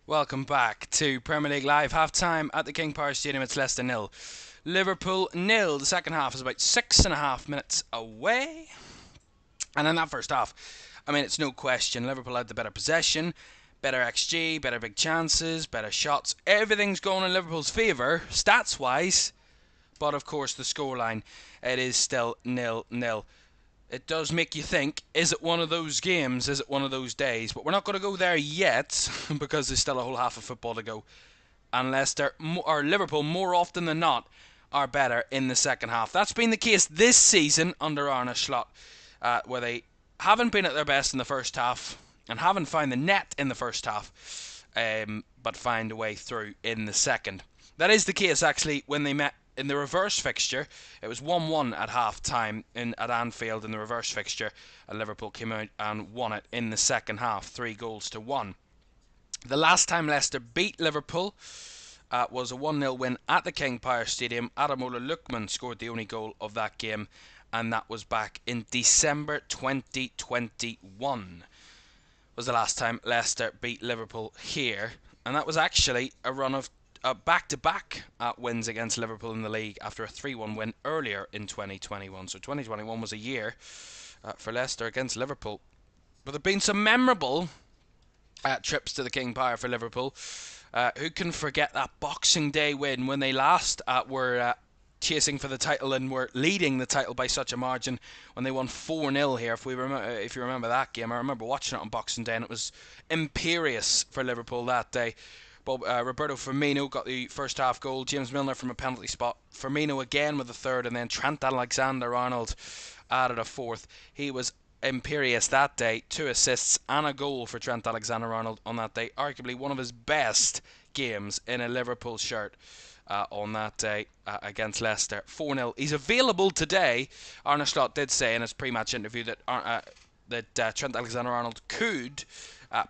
Welcome back to Premier League Live. Half time at the King Power Stadium. It's Leicester 0, Liverpool 0. The second half is about 6.5 minutes away. And in that first half, I mean, it's no question Liverpool had the better possession, better XG, better big chances, better shots. Everything's going in Liverpool's favour, stats-wise. But of course, the scoreline, it is still 0-0. It does make you think, is it one of those games? Is it one of those days? But we're not going to go there yet because there's still a whole half of football to go. And Leicester, or Liverpool, more often than not, are better in the second half. That's been the case this season under Arne Slot, where they haven't been at their best in the first half and haven't found the net in the first half, but find a way through in the second. That is the case, actually, when they met in the reverse fixture. It was 1-1 at half-time at Anfield in the reverse fixture, and Liverpool came out and won it in the second half, 3-1. The last time Leicester beat Liverpool was a 1-0 win at the King Power Stadium. Ademola Lookman scored the only goal of that game, and that was back in December 2021. Was the last time Leicester beat Liverpool here, and that was actually a run of back-to-back wins against Liverpool in the league after a 3-1 win earlier in 2021. So 2021 was a year for Leicester against Liverpool. But there have been some memorable trips to the King Power for Liverpool. Who can forget that Boxing Day win when they last were chasing for the title and were leading the title by such a margin when they won 4-0 here. If you remember that game, I remember watching it on Boxing Day, and it was imperious for Liverpool that day. Roberto Firmino got the first half goal. James Milner from a penalty spot. Firmino again with the third, and then Trent Alexander-Arnold added a fourth. He was imperious that day. 2 assists and a goal for Trent Alexander-Arnold on that day. Arguably one of his best games in a Liverpool shirt on that day against Leicester. 4-0. He's available today. Arne Slot did say in his pre-match interview that Trent Alexander-Arnold could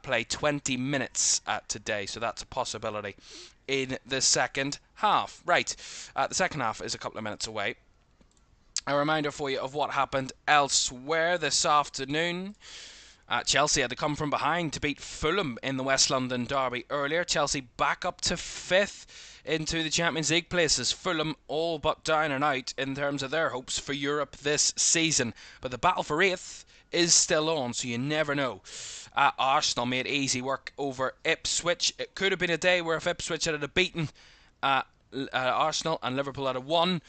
play 20 minutes today, so that's a possibility in the second half. Right, the second half is a couple of minutes away. A reminder for you of what happened elsewhere this afternoon. Chelsea had to come from behind to beat Fulham in the West London derby earlier. Chelsea back up to 5th into the Champions League places. Fulham all but down and out in terms of their hopes for Europe this season. But the battle for 8th is still on, so you never know. Arsenal made easy work over Ipswich. It could have been a day where if Ipswich had beaten Arsenal and Liverpool had won,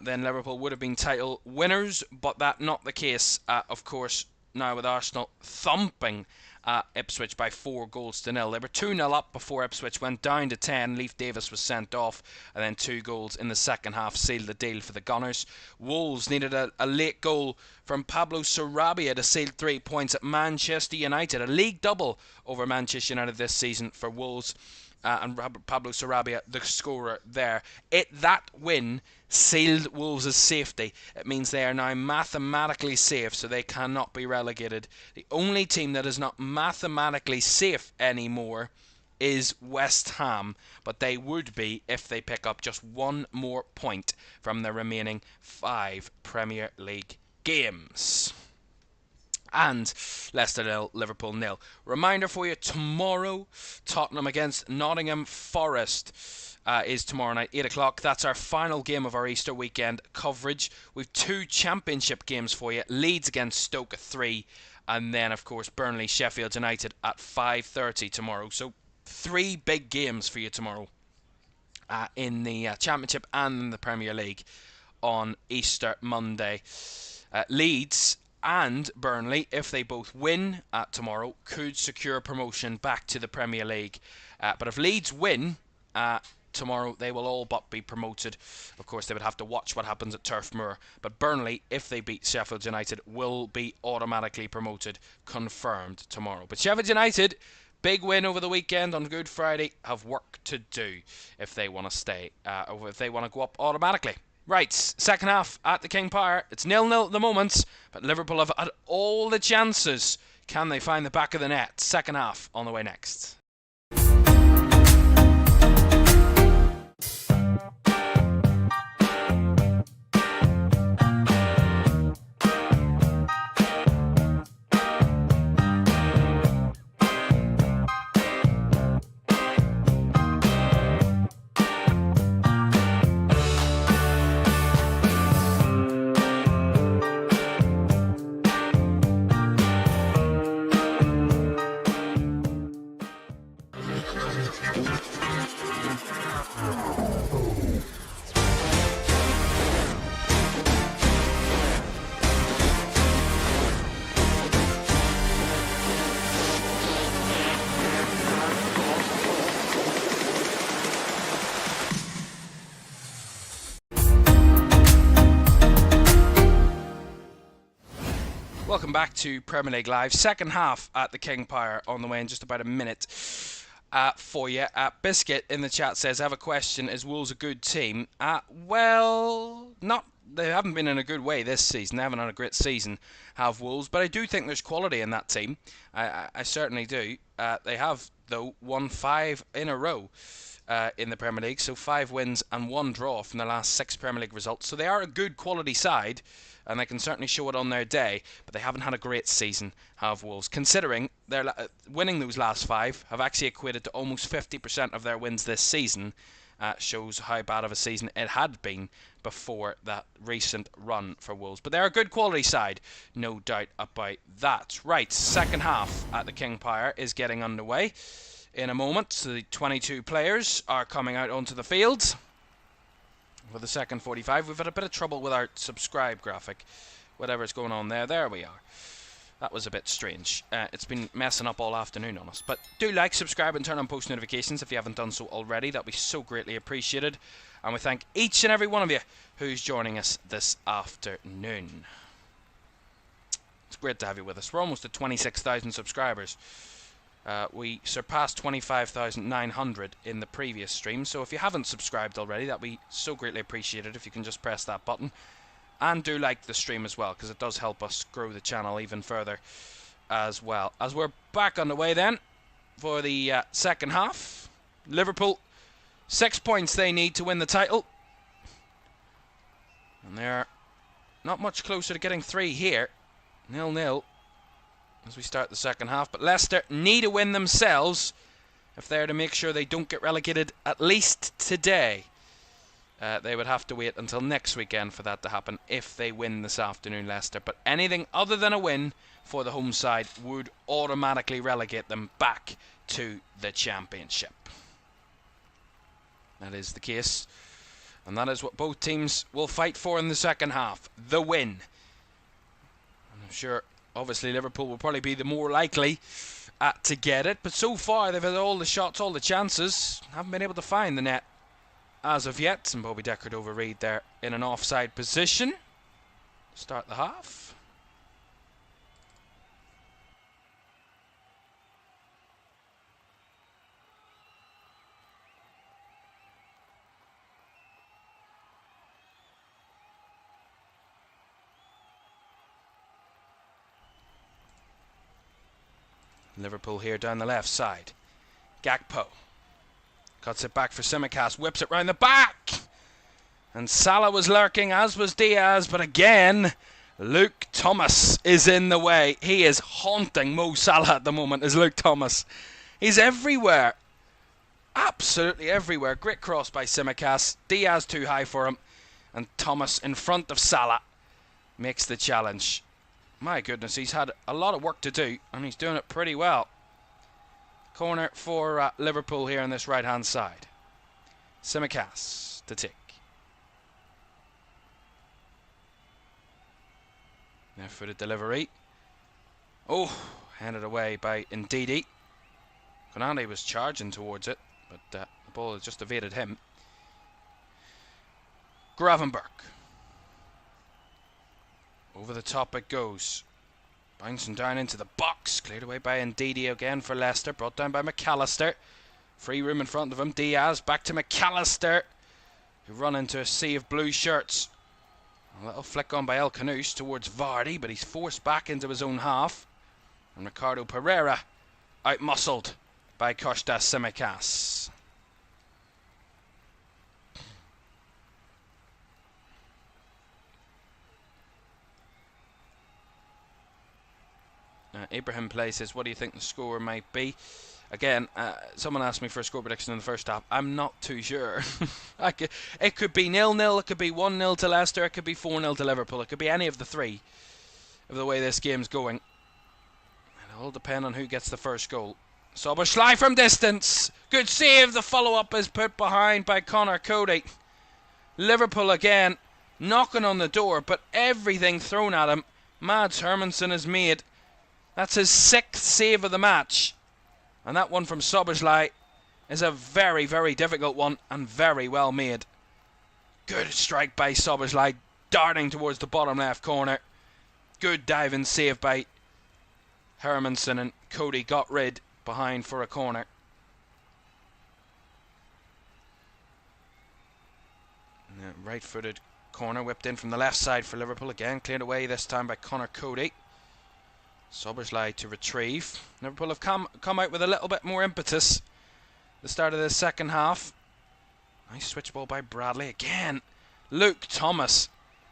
then Liverpool would have been title winners, but that not the case, of course, now with Arsenal thumping Ipswich by 4-0. They were 2-0 up before Ipswich went down to 10. Leif Davis was sent off, and then 2 goals in the second half sealed the deal for the Gunners. Wolves needed a late goal from Pablo Sarabia to seal 3 points at Manchester United. A league double over Manchester United this season for Wolves. And Pablo Sarabia, the scorer there. That win sealed Wolves' safety. It means they are now mathematically safe, so they cannot be relegated. The only team that is not mathematically safe anymore is West Ham, but they would be if they pick up just one more point from the remaining 5 Premier League games. And Leicester 0, Liverpool 0. Reminder for you, tomorrow, Tottenham against Nottingham Forest is tomorrow night, 8 o'clock. That's our final game of our Easter weekend coverage. We've 2 championship games for you. Leeds against Stoke at 3. And then, of course, Burnley, Sheffield United at 5:30 tomorrow. So 3 big games for you tomorrow in the championship and in the Premier League on Easter Monday. Leeds and Burnley, if they both win tomorrow, could secure promotion back to the Premier League. But if Leeds win tomorrow, they will all but be promoted. Of course, they would have to watch what happens at Turf Moor. But Burnley, if they beat Sheffield United, will be automatically promoted, confirmed tomorrow. But Sheffield United, big win over the weekend on Good Friday, have work to do if they want to stay, or if they want to go up automatically. Right, second half at the King Power. It's 0-0 at the moment, but Liverpool have had all the chances. Can they find the back of the net? Second half on the way next. Welcome back to Premier League Live. Second half at the King Power on the way in just about a minute for you. Biscuit in the chat says, I have a question. Is Wolves a good team? Well, not. They haven't been in a good way this season. They haven't had a great season, have Wolves. But I do think there's quality in that team. I certainly do. They have, though, won 5 in a row in the Premier League. So 5 wins and 1 draw from their last 6 Premier League results. So they are a good quality side, and they can certainly show it on their day, but they haven't had a great season, have Wolves. Considering they're winning those last 5 have actually equated to almost 50% of their wins this season, shows how bad of a season it had been before that recent run for Wolves. But they're a good quality side, no doubt about that. Right, second half at the King Power is getting underway in a moment. So the 22 players are coming out onto the field for the second 45. We've had a bit of trouble with our subscribe graphic, whatever's going on there. There we are. That was a bit strange. It's been messing up all afternoon on us. But do like, subscribe and turn on post notifications if you haven't done so already. That'd be so greatly appreciated. And we thank each and every one of you who's joining us this afternoon. It's great to have you with us. We're almost at 26,000 subscribers. We surpassed 25,900 in the previous stream, so if you haven't subscribed already, that'd be so greatly appreciated if you can just press that button. And do like the stream as well, because it does help us grow the channel even further as well. As we're back on the way then for the second half. Liverpool, 6 points they need to win the title. And they're not much closer to getting 3 here. 0-0. As we start the second half. But Leicester need a win themselves if they're to make sure they don't get relegated at least today. They would have to wait until next weekend for that to happen if they win this afternoon, Leicester. But anything other than a win for the home side would automatically relegate them back to the Championship. That is the case. And that is what both teams will fight for in the second half. The win. And I'm sure obviously Liverpool will probably be the more likely to get it. But so far they've had all the shots, all the chances. Haven't been able to find the net as of yet. And Bobby Deckard-Overreed there in an offside position. Start the half. Liverpool here down the left side. Gakpo cuts it back for Tsimikas, whips it round the back, and Salah was lurking, as was Diaz, but again Luke Thomas is in the way. He is haunting Mo Salah at the moment, is Luke Thomas. He's everywhere, absolutely everywhere. Great cross by Tsimikas. Diaz too high for him, and Thomas in front of Salah makes the challenge. My goodness, he's had a lot of work to do, and he's doing it pretty well. Corner for Liverpool here on this right-hand side. Tsimikas to take. Left-footed delivery. Oh, handed away by Ndidi. Konate was charging towards it, but the ball has just evaded him. Gravenberch. Over the top it goes. Bouncing down into the box. Cleared away by Ndidi again for Leicester. Brought down by McAllister. Free room in front of him. Diaz back to McAllister, who run into a sea of blue shirts. A little flick on by El Kanous towards Vardy, but he's forced back into his own half. And Ricardo Pereira out-muscled by Kostas Tsimikas. Ibrahim Play says, what do you think the score might be? Again, someone asked me for a score prediction in the first half. I'm not too sure. It could be 0-0, it could be 1-0 to Leicester, it could be 4-0 to Liverpool. It could be any of the three, of the way this game's going. It'll all depend on who gets the first goal. Szoboszlai from distance. Good save. The follow-up is put behind by Connor Cody. Liverpool again, knocking on the door, but everything thrown at him. Mads Hermansen has made. That's his 6th save of the match. And that one from Szoboszlai is a very, very difficult one and very well made. Good strike by Szoboszlai, darting towards the bottom left corner. Good diving save by Hermansen, and Cody got rid behind for a corner. Right-footed corner whipped in from the left side for Liverpool again. Cleared away this time by Connor Cody. Sobersley to retrieve. Liverpool have come out with a little bit more impetus the start of the second half. Nice switch ball by Bradley again. Luke Thomas,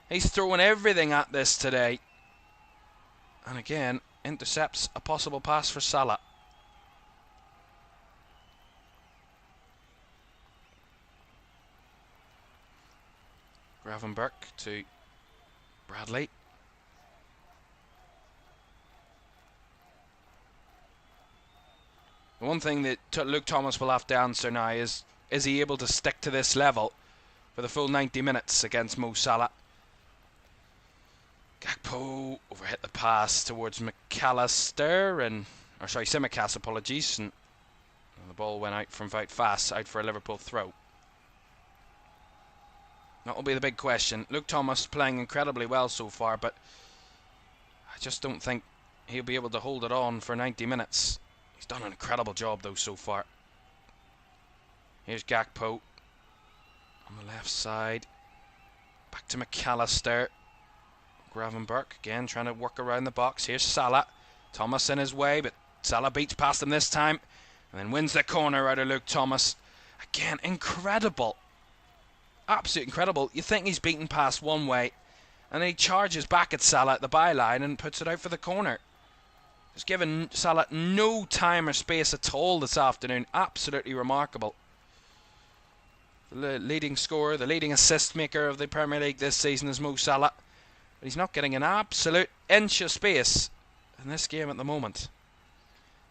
he's throwing everything at this today, and again intercepts a possible pass for Salah. Gravenberch to Bradley. The one thing that Luke Thomas will have to answer now is he able to stick to this level for the full 90 minutes against Mo Salah? Gakpo overhit the pass towards McAllister, or Tsimikas, apologies, and the ball went out from out fast, out for a Liverpool throw. That will be the big question. Luke Thomas playing incredibly well so far, but I just don't think he'll be able to hold it on for 90 minutes. He's done an incredible job though so far. Here's Gakpo on the left side. Back to McAllister. Gravenberch again trying to work around the box. Here's Salah. Thomas in his way, but Salah beats past him this time and then wins the corner out of Luke Thomas. Again, incredible. Absolutely incredible. You think he's beaten past one way, and then he charges back at Salah at the byline and puts it out for the corner. Just giving Salah no time or space at all this afternoon. Absolutely remarkable. The leading scorer, the leading assist maker of the Premier League this season is Mo Salah, but he's not getting an absolute inch of space in this game at the moment.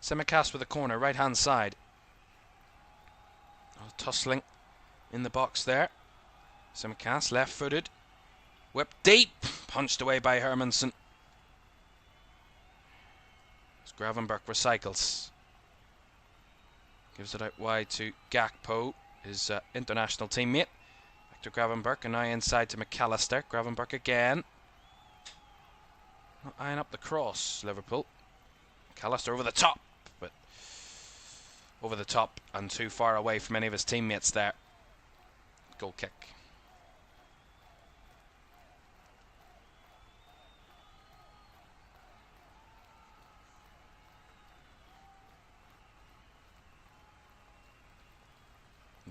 Tsimikas with the corner, right hand side. Tussling in the box there. Tsimikas left footed, whipped deep, punched away by Hermansen. Gravenberch recycles, gives it out wide to Gakpo, his international teammate. Back to Gravenberch, and now inside to McAllister. Gravenberch again, not eyeing up the cross. Liverpool. McAllister over the top, but over the top and too far away from any of his teammates there. Goal kick.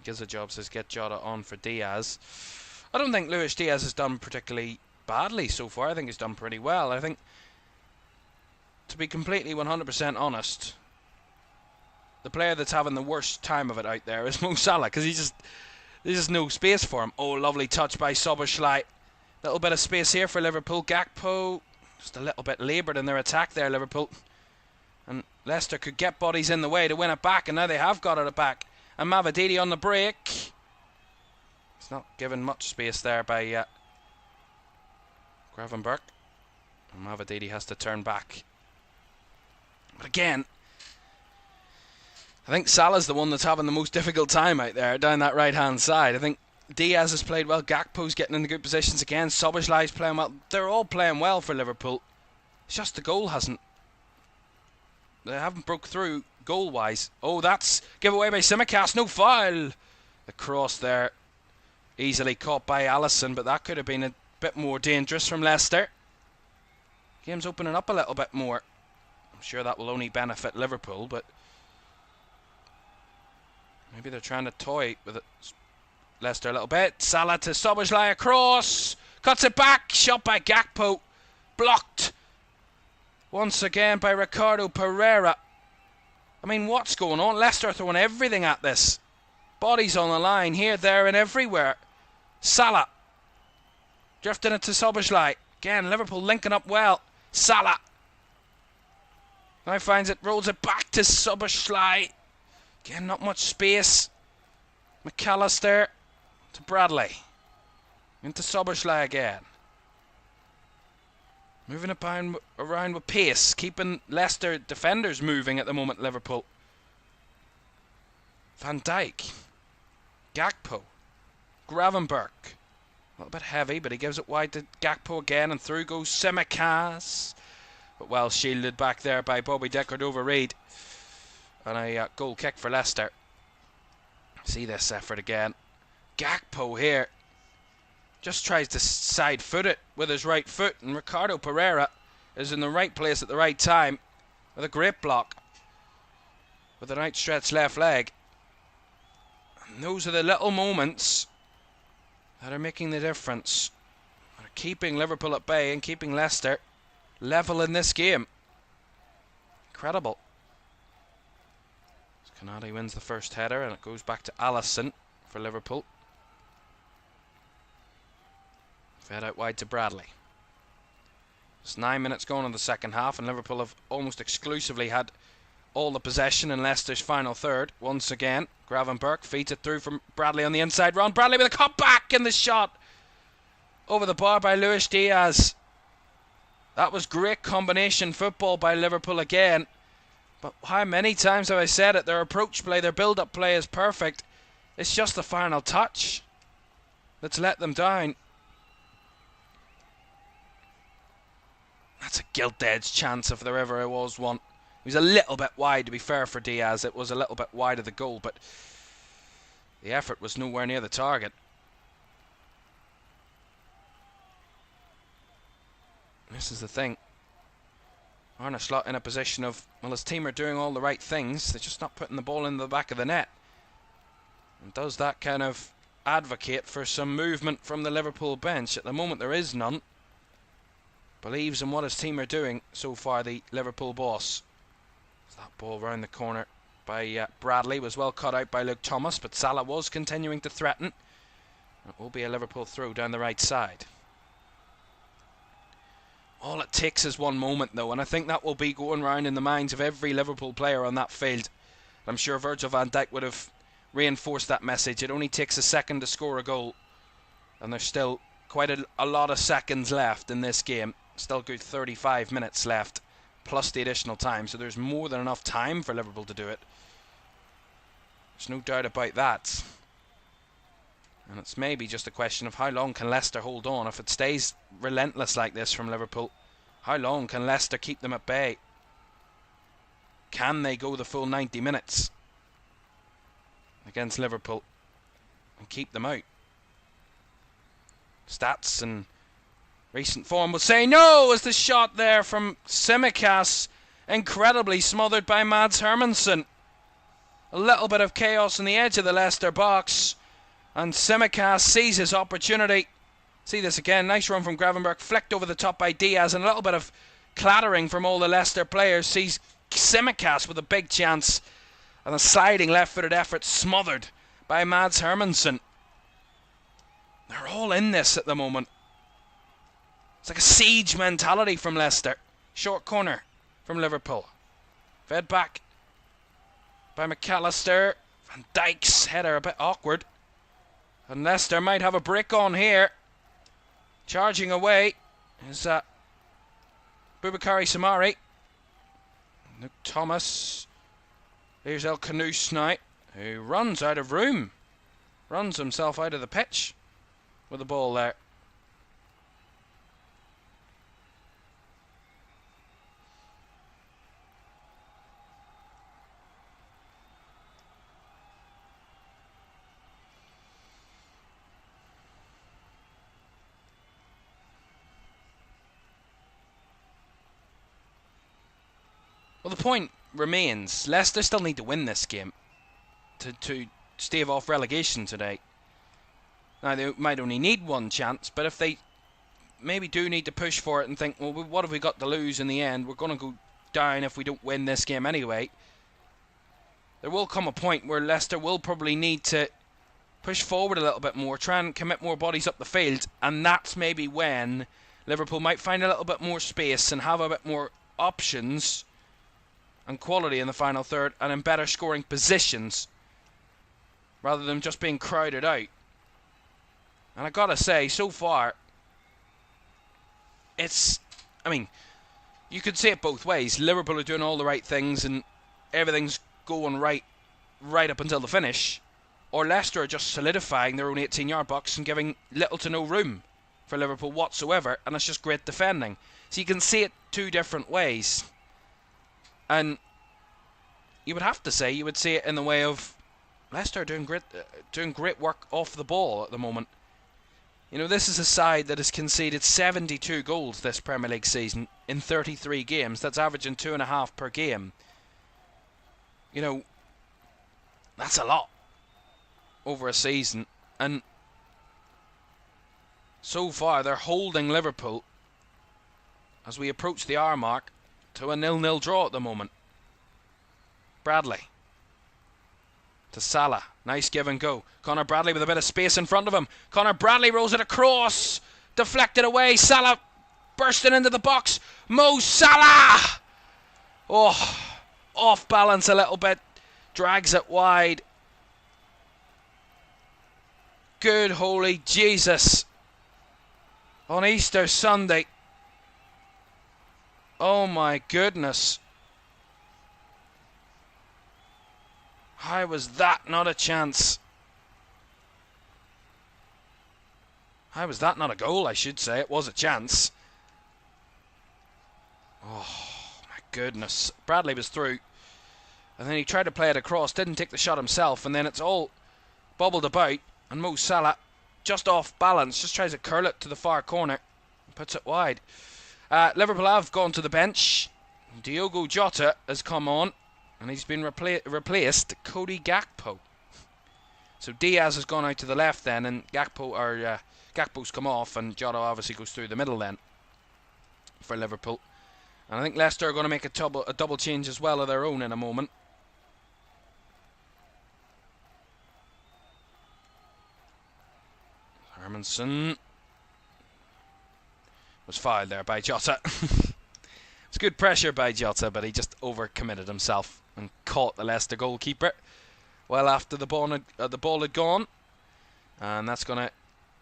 Gives a job, says get Jota on for Diaz. I don't think Luis Diaz has done particularly badly so far. I think he's done pretty well. I think, to be completely 100% honest, the player that's having the worst time of it out there is Mo Salah, because there's just no space for him. Oh, lovely touch by Sobersley. Little bit of space here for Liverpool. Gakpo just a little bit laboured in their attack there, Liverpool. And Leicester could get bodies in the way to win it back, and now they have got it back. And Mavididi on the break. He's not given much space there by Gravenberch. And Mavididi has to turn back. But again, I think Salah's the one that's having the most difficult time out there down that right hand side. I think Diaz has played well. Gakpo's getting into good positions again. Sobersley's playing well. They're all playing well for Liverpool. It's just the goal hasn't. They haven't broke through goal-wise. Oh, that's giveaway by Tsimikas. No foul. The cross there, easily caught by Alisson, but that could have been a bit more dangerous from Leicester. Game's opening up a little bit more. I'm sure that will only benefit Liverpool, but maybe they're trying to toy with it. Leicester a little bit. Salah to Sobersley across. Cuts it back. Shot by Gakpo. Blocked once again by Ricardo Pereira. I mean, what's going on? Leicester throwing everything at this. Bodies on the line here, there and everywhere. Salah drifting it to Sobersley. Again, Liverpool linking up well. Salah now finds it, rolls it back to Sobersley. Again, not much space. McAllister to Bradley. Into Sobersley again. Moving it around with pace, keeping Leicester defenders moving at the moment, Liverpool. Van Dijk. Gakpo. Gravenberch. A little bit heavy, but he gives it wide to Gakpo again, and through goes Tsimikas. But well shielded back there by Bobby De Cordova-Reid. And a goal kick for Leicester. See this effort again. Gakpo here just tries to side foot it with his right foot, and Ricardo Pereira is in the right place at the right time with a great block with an outstretched left leg. And those are the little moments that are making the difference, that are keeping Liverpool at bay and keeping Leicester level in this game. Incredible. Canadi wins the first header, and it goes back to Alisson for Liverpool. Fed out wide to Bradley. It's 9 minutes gone in the second half, and Liverpool have almost exclusively had all the possession in Leicester's final third. Once again, Gravenberch feeds it through from Bradley on the inside. Ron Bradley with a cut back, and the shot over the bar by Luis Diaz. That was great combination football by Liverpool again. But how many times have I said it? Their approach play, their build-up play is perfect. It's just the final touch that's let them down. That's a gilt-edged chance if there ever was one. He was a little bit wide, to be fair, for Diaz. It was a little bit wide of the goal, but the effort was nowhere near the target. This is the thing. Arne Slot in a position of, well, his team are doing all the right things, they're just not putting the ball in the back of the net. And does that kind of advocate for some movement from the Liverpool bench? At the moment there is none. Believes in what his team are doing so far, the Liverpool boss. That ball round the corner by Bradley was well cut out by Luke Thomas, but Salah was continuing to threaten. It will be a Liverpool throw down the right side. All it takes is one moment, though, and I think that will be going round in the minds of every Liverpool player on that field. I'm sure Virgil van Dijk would have reinforced that message. It only takes a second to score a goal, and there's still quite a lot of seconds left in this game. Still good 35 minutes left, plus the additional time, so there's more than enough time for Liverpool to do it. There's no doubt about that. And it's maybe just a question of how long can Leicester hold on. If it stays relentless like this from Liverpool, how long can Leicester keep them at bay? Can they go the full 90 minutes against Liverpool and keep them out? Stats and recent form will say no, as the shot there from Tsimikas, incredibly smothered by Mads Hermansen. A little bit of chaos on the edge of the Leicester box, and Tsimikas sees his opportunity. See this again, nice run from Gravenberch, flicked over the top by Diaz, and a little bit of clattering from all the Leicester players. Sees Tsimikas with a big chance, and a sliding left-footed effort smothered by Mads Hermansen. They're all in this at the moment. It's like a siege mentality from Leicester. Short corner from Liverpool. Fed back by McAllister. Van Dijk's header a bit awkward. And Leicester might have a break on here. Charging away is Boubakary Samari. Luke Thomas. Here's El Canouse now, who runs out of room. Runs himself out of the pitch with the ball there. Well, the point remains, Leicester still need to win this game to stave off relegation today. Now, they might only need one chance, but if they maybe do need to push for it and think, well, what have we got to lose in the end? We're going to go down if we don't win this game anyway. There will come a point where Leicester will probably need to push forward a little bit more, try and commit more bodies up the field, and that's maybe when Liverpool might find a little bit more space and have a bit more options and quality in the final third, and in better scoring positions, rather than just being crowded out. And I gotta say, so far, I mean, you could say it both ways. Liverpool are doing all the right things and everything's going right up until the finish. or Leicester are just solidifying their own 18-yard box and giving little to no room for Liverpool whatsoever, and it's just great defending. So you can see it two different ways. And you would have to say, you would see it in the way of Leicester doing great work off the ball at the moment. You know, this is a side that has conceded 72 goals this Premier League season in 33 games. That's averaging 2.5 per game. You know, that's a lot over a season. And so far, they're holding Liverpool, as we approach the hour mark, to a 0-0 draw at the moment. Bradley to Salah. Nice give and go. Connor Bradley with a bit of space in front of him. Connor Bradley rolls it across. Deflected away. Salah bursting into the box. Mo Salah! Oh, off balance a little bit. Drags it wide. Good holy Jesus. On Easter Sunday. Oh my goodness. How was that not a chance? How was that not a goal, I should say? It was a chance. Oh, my goodness. Bradley was through. And then he tried to play it across. Didn't take the shot himself. And then it's all bobbled about. And Mo Salah, just off balance, just tries to curl it to the far corner. And puts it wide. Liverpool have gone to the bench. Diogo Jota has come on. And he's been replaced Cody Gakpo. So Diaz has gone out to the left then, and Gakpo's come off, and Jota obviously goes through the middle then for Liverpool. And I think Leicester are going to make a double change as well of their own in a moment. Hermanson was fouled there by Jota. It's good pressure by Jota, but he just overcommitted himself and caught the Leicester goalkeeper well after the ball had gone. And that's going to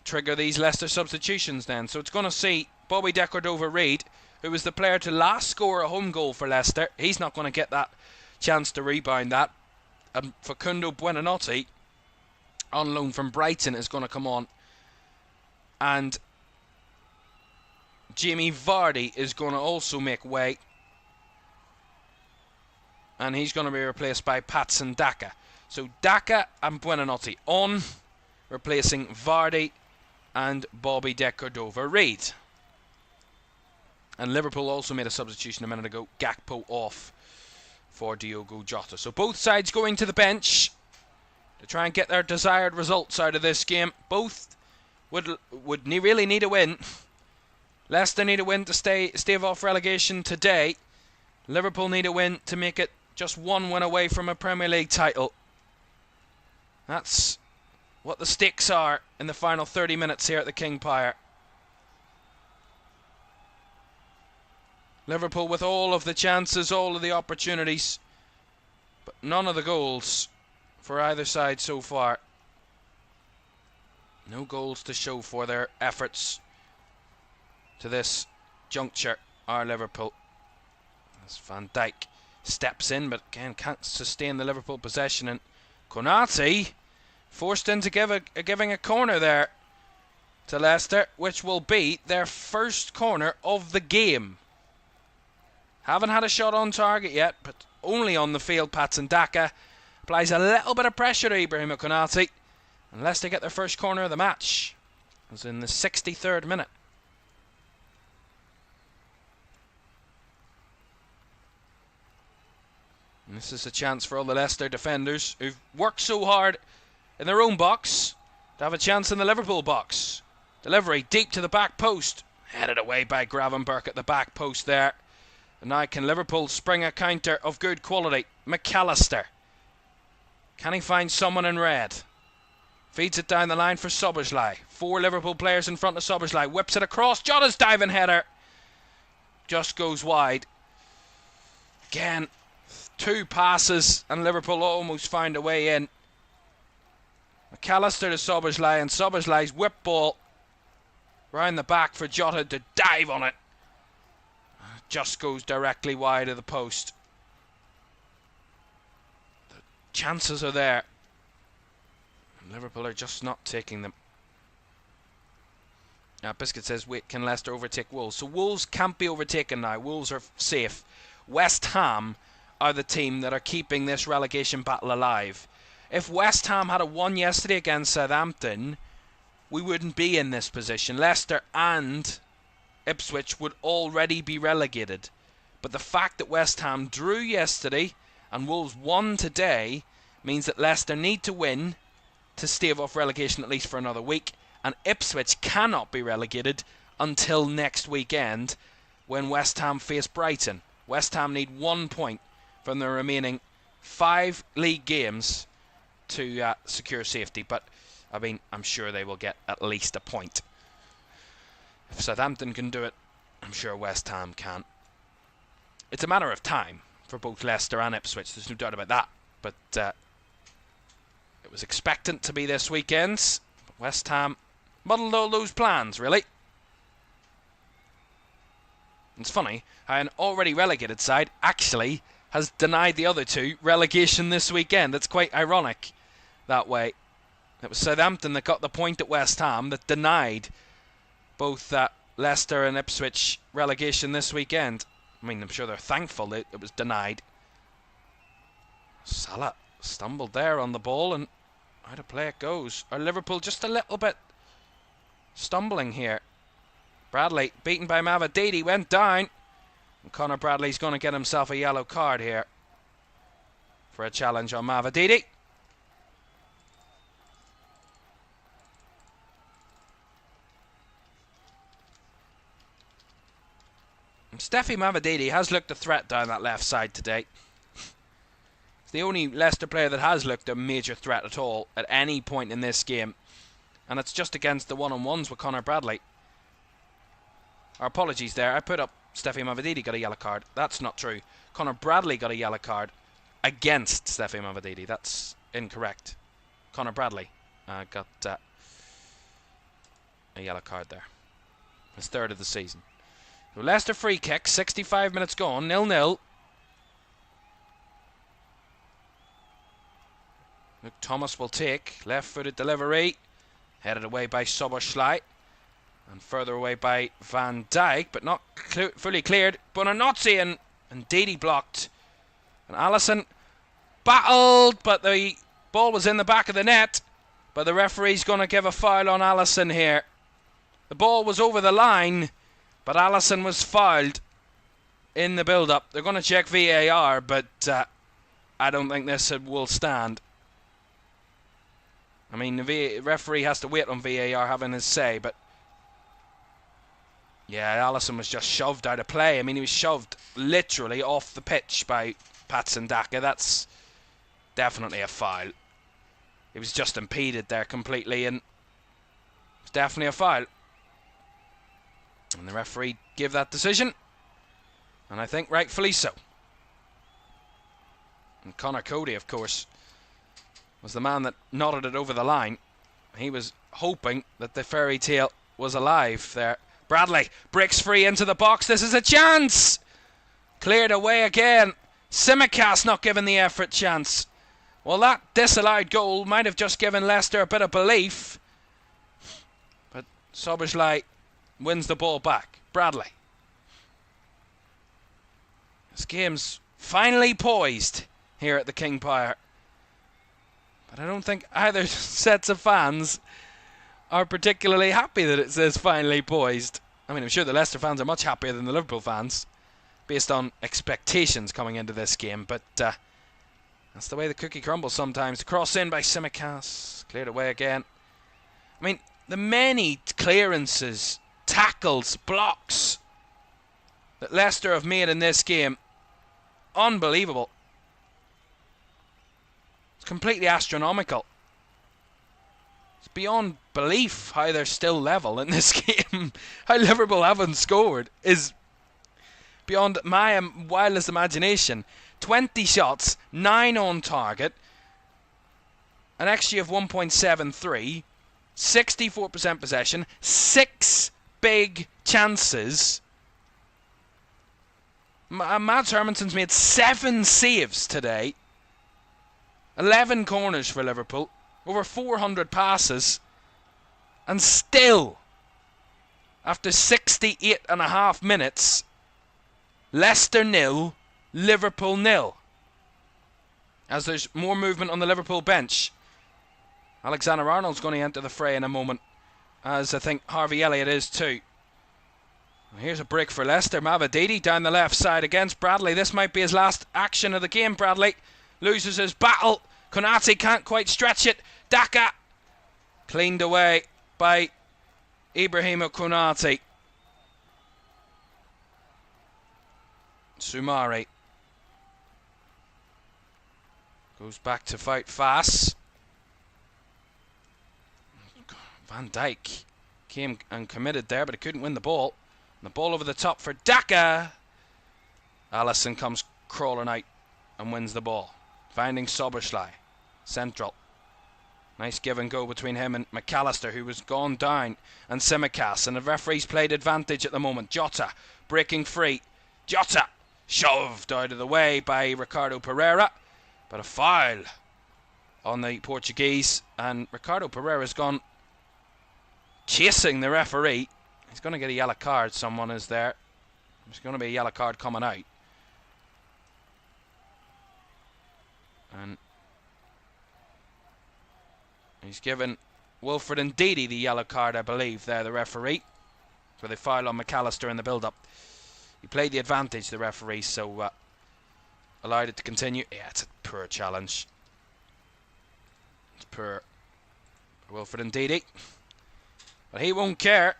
trigger these Leicester substitutions then. So it's going to see Bobby De Cordova-Reid, who was the player to last score a home goal for Leicester. He's not going to get that chance to rebound that. And Facundo Buonanotte, on loan from Brighton, is going to come on. And Jamie Vardy is going to also make way. And he's going to be replaced by Patson Daka. So Daka and Buonanotte on, replacing Vardy and Bobby De Cordova-Reid. And Liverpool also made a substitution a minute ago. Gakpo off for Diogo Jota. So both sides going to the bench to try and get their desired results out of this game. Both would really need a win. Leicester need a win to stave off relegation today. Liverpool need a win to make it just one win away from a Premier League title. That's what the stakes are in the final 30 minutes here at the King Power. Liverpool with all of the chances, all of the opportunities, but none of the goals for either side so far. No goals to show for their efforts to this juncture are Liverpool. As Van Dijk steps in, but again can't sustain the Liverpool possession, and Konate forced into giving a corner there to Leicester, which will be their first corner of the game. Haven't had a shot on target yet, but only on the field. Patson Daka applies a little bit of pressure to Ibrahim Konate, and Leicester get their first corner of the match. It was in the 63rd minute. And this is a chance for all the Leicester defenders who've worked so hard in their own box to have a chance in the Liverpool box. Delivery deep to the back post. Headed away by Gravenberch at the back post there. And now can Liverpool spring a counter of good quality? McAllister. Can he find someone in red? Feeds it down the line for Szoboszlai. 4 Liverpool players in front of Szoboszlai. Whips it across. Jota's diving header. Just goes wide. Again, 2 passes and Liverpool almost find a way in. McAllister to Szoboszlai, and Szoboszlai's whip ball round the back for Jota to dive on it. Just goes directly wide of the post. The chances are there. Liverpool are just not taking them. Biscuit says, wait, can Leicester overtake Wolves? So Wolves can't be overtaken now. Wolves are safe. West Ham are the team that are keeping this relegation battle alive. If West Ham had won yesterday against Southampton, we wouldn't be in this position. Leicester and Ipswich would already be relegated. But the fact that West Ham drew yesterday and Wolves won today means that Leicester need to win to stave off relegation at least for another week. And Ipswich cannot be relegated until next weekend when West Ham face Brighton. West Ham need 1 point from the remaining 5 league games to secure safety. But, I mean, I'm sure they will get at least a point. If Southampton can do it, I'm sure West Ham can. It's a matter of time for both Leicester and Ipswich, there's no doubt about that. But it was expectant to be this weekend. West Ham muddled all those plans, really. It's funny how an already relegated side actually has denied the other two relegation this weekend. It's quite ironic that way. It was Southampton that got the point at West Ham that denied both Leicester and Ipswich relegation this weekend. I mean, I'm sure they're thankful that it was denied. Salah stumbled there on the ball, and out of play it goes. Are Liverpool just a little bit stumbling here? Bradley, beaten by Mavididi, went down. And Conor Bradley's going to get himself a yellow card here for a challenge on Mavididi. Steffi Mavididi has looked a threat down that left side today. He's the only Leicester player that has looked a major threat at all at any point in this game. And it's just against the one-on-ones with Conor Bradley. Our apologies there. I put up Steffi Mavididi got a yellow card. That's not true. Conor Bradley got a yellow card against Steffi Mavididi. That's incorrect. Conor Bradley got a yellow card there. His third of the season. So Leicester free kick, 65 minutes gone, 0-0. Luke Thomas will take, left-footed delivery, headed away by Soboslai, and further away by Van Dijk, but not fully cleared. Bonanotzi and Ndidi blocked, and Alisson battled, but the ball was in the back of the net. But the referee's going to give a foul on Alisson here. The ball was over the line, but Alisson was fouled in the build-up. They're going to check VAR, but I don't think this will stand. I mean, the referee has to wait on VAR having his say, but yeah, Alisson was just shoved out of play. I mean, he was shoved literally off the pitch by Patson Daka. That's definitely a foul. He was just impeded there completely, and it's definitely a foul. And the referee gave that decision, and I think rightfully so. And Connor Cody, of course, was the man that nodded it over the line. He was hoping that the fairy tale was alive there. Bradley breaks free into the box. This is a chance! Cleared away again. Tsimikas not given the effort chance. Well, that disallowed goal might have just given Leicester a bit of belief. But Soboslai wins the ball back. Bradley. This game's finally poised here at the King Power. But I don't think either sets of fans are particularly happy that it says finally poised. I mean, I'm sure the Leicester fans are much happier than the Liverpool fans, based on expectations coming into this game. But that's the way the cookie crumbles sometimes. Cross in by Tsimikas. Cleared away again. I mean, the many clearances, tackles, blocks that Leicester have made in this game, unbelievable. It's completely astronomical. It's beyond belief how they're still level in this game. How Liverpool haven't scored is beyond my wildest imagination. 20 shots, 9 on target, an XG of 1.73, 64% possession, 6 big chances. Mads Hermansen's made 7 saves today. 11 corners for Liverpool. Over 400 passes. And still, after 68.5 minutes, Leicester 0, Liverpool 0. As there's more movement on the Liverpool bench. Alexander-Arnold's going to enter the fray in a moment, as I think Harvey Elliott is too. Here's a break for Leicester. Mavididi down the left side against Bradley. This might be his last action of the game. Bradley loses his battle. Konate can't quite stretch it. Daka cleaned away by Ibrahima Konate. Sumari goes back to fight fast. Van Dijk came and committed there, but he couldn't win the ball. And the ball over the top for Daka. Allison comes crawling out and wins the ball, finding Soberschlei. Central. Nice give and go between him and McAllister, who was gone down, and Simicas. And the referee's played advantage at the moment. Jota breaking free. Jota shoved out of the way by Ricardo Pereira. But a foul on the Portuguese. And Ricardo Pereira's gone chasing the referee. He's going to get a yellow card. Someone is there. There's going to be a yellow card coming out. And he's given Wilfred Ndidi the yellow card, I believe, there, the referee, for the foul on McAllister in the build-up. He played the advantage, the referee, so allowed it to continue. Yeah, it's a poor challenge. It's poor for Wilfred Ndidi. But he won't care.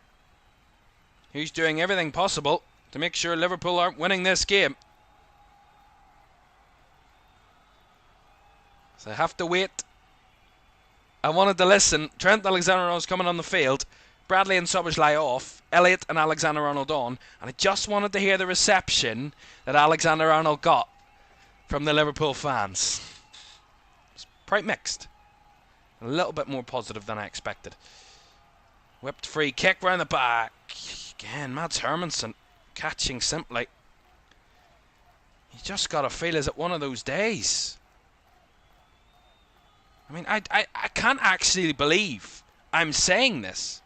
He's doing everything possible to make sure Liverpool aren't winning this game. So I have to wait. I wanted to listen. Trent Alexander-Arnold's coming on the field. Bradley and Szoboszlai off. Elliott and Alexander-Arnold on. And I just wanted to hear the reception that Alexander-Arnold got from the Liverpool fans. It's quite mixed. A little bit more positive than I expected. Whipped free kick round the back. Again, Mads Hermansen catching simply. You just got to feel, is it one of those days? I mean, I can't actually believe I'm saying this.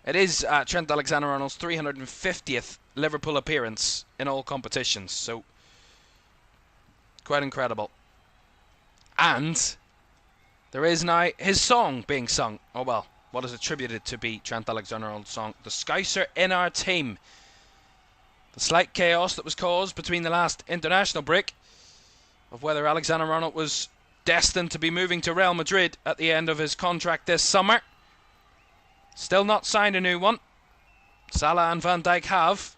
It is Trent Alexander-Arnold's 350th Liverpool appearance in all competitions, so quite incredible. And there is now his song being sung. Oh well, what is attributed to be Trent Alexander-Arnold's song, "The Scouser in Our Team." The slight chaos that was caused between the last international break of whether Alexander-Arnold was destined to be moving to Real Madrid at the end of his contract this summer. Still not signed a new one. Salah and Van Dijk have.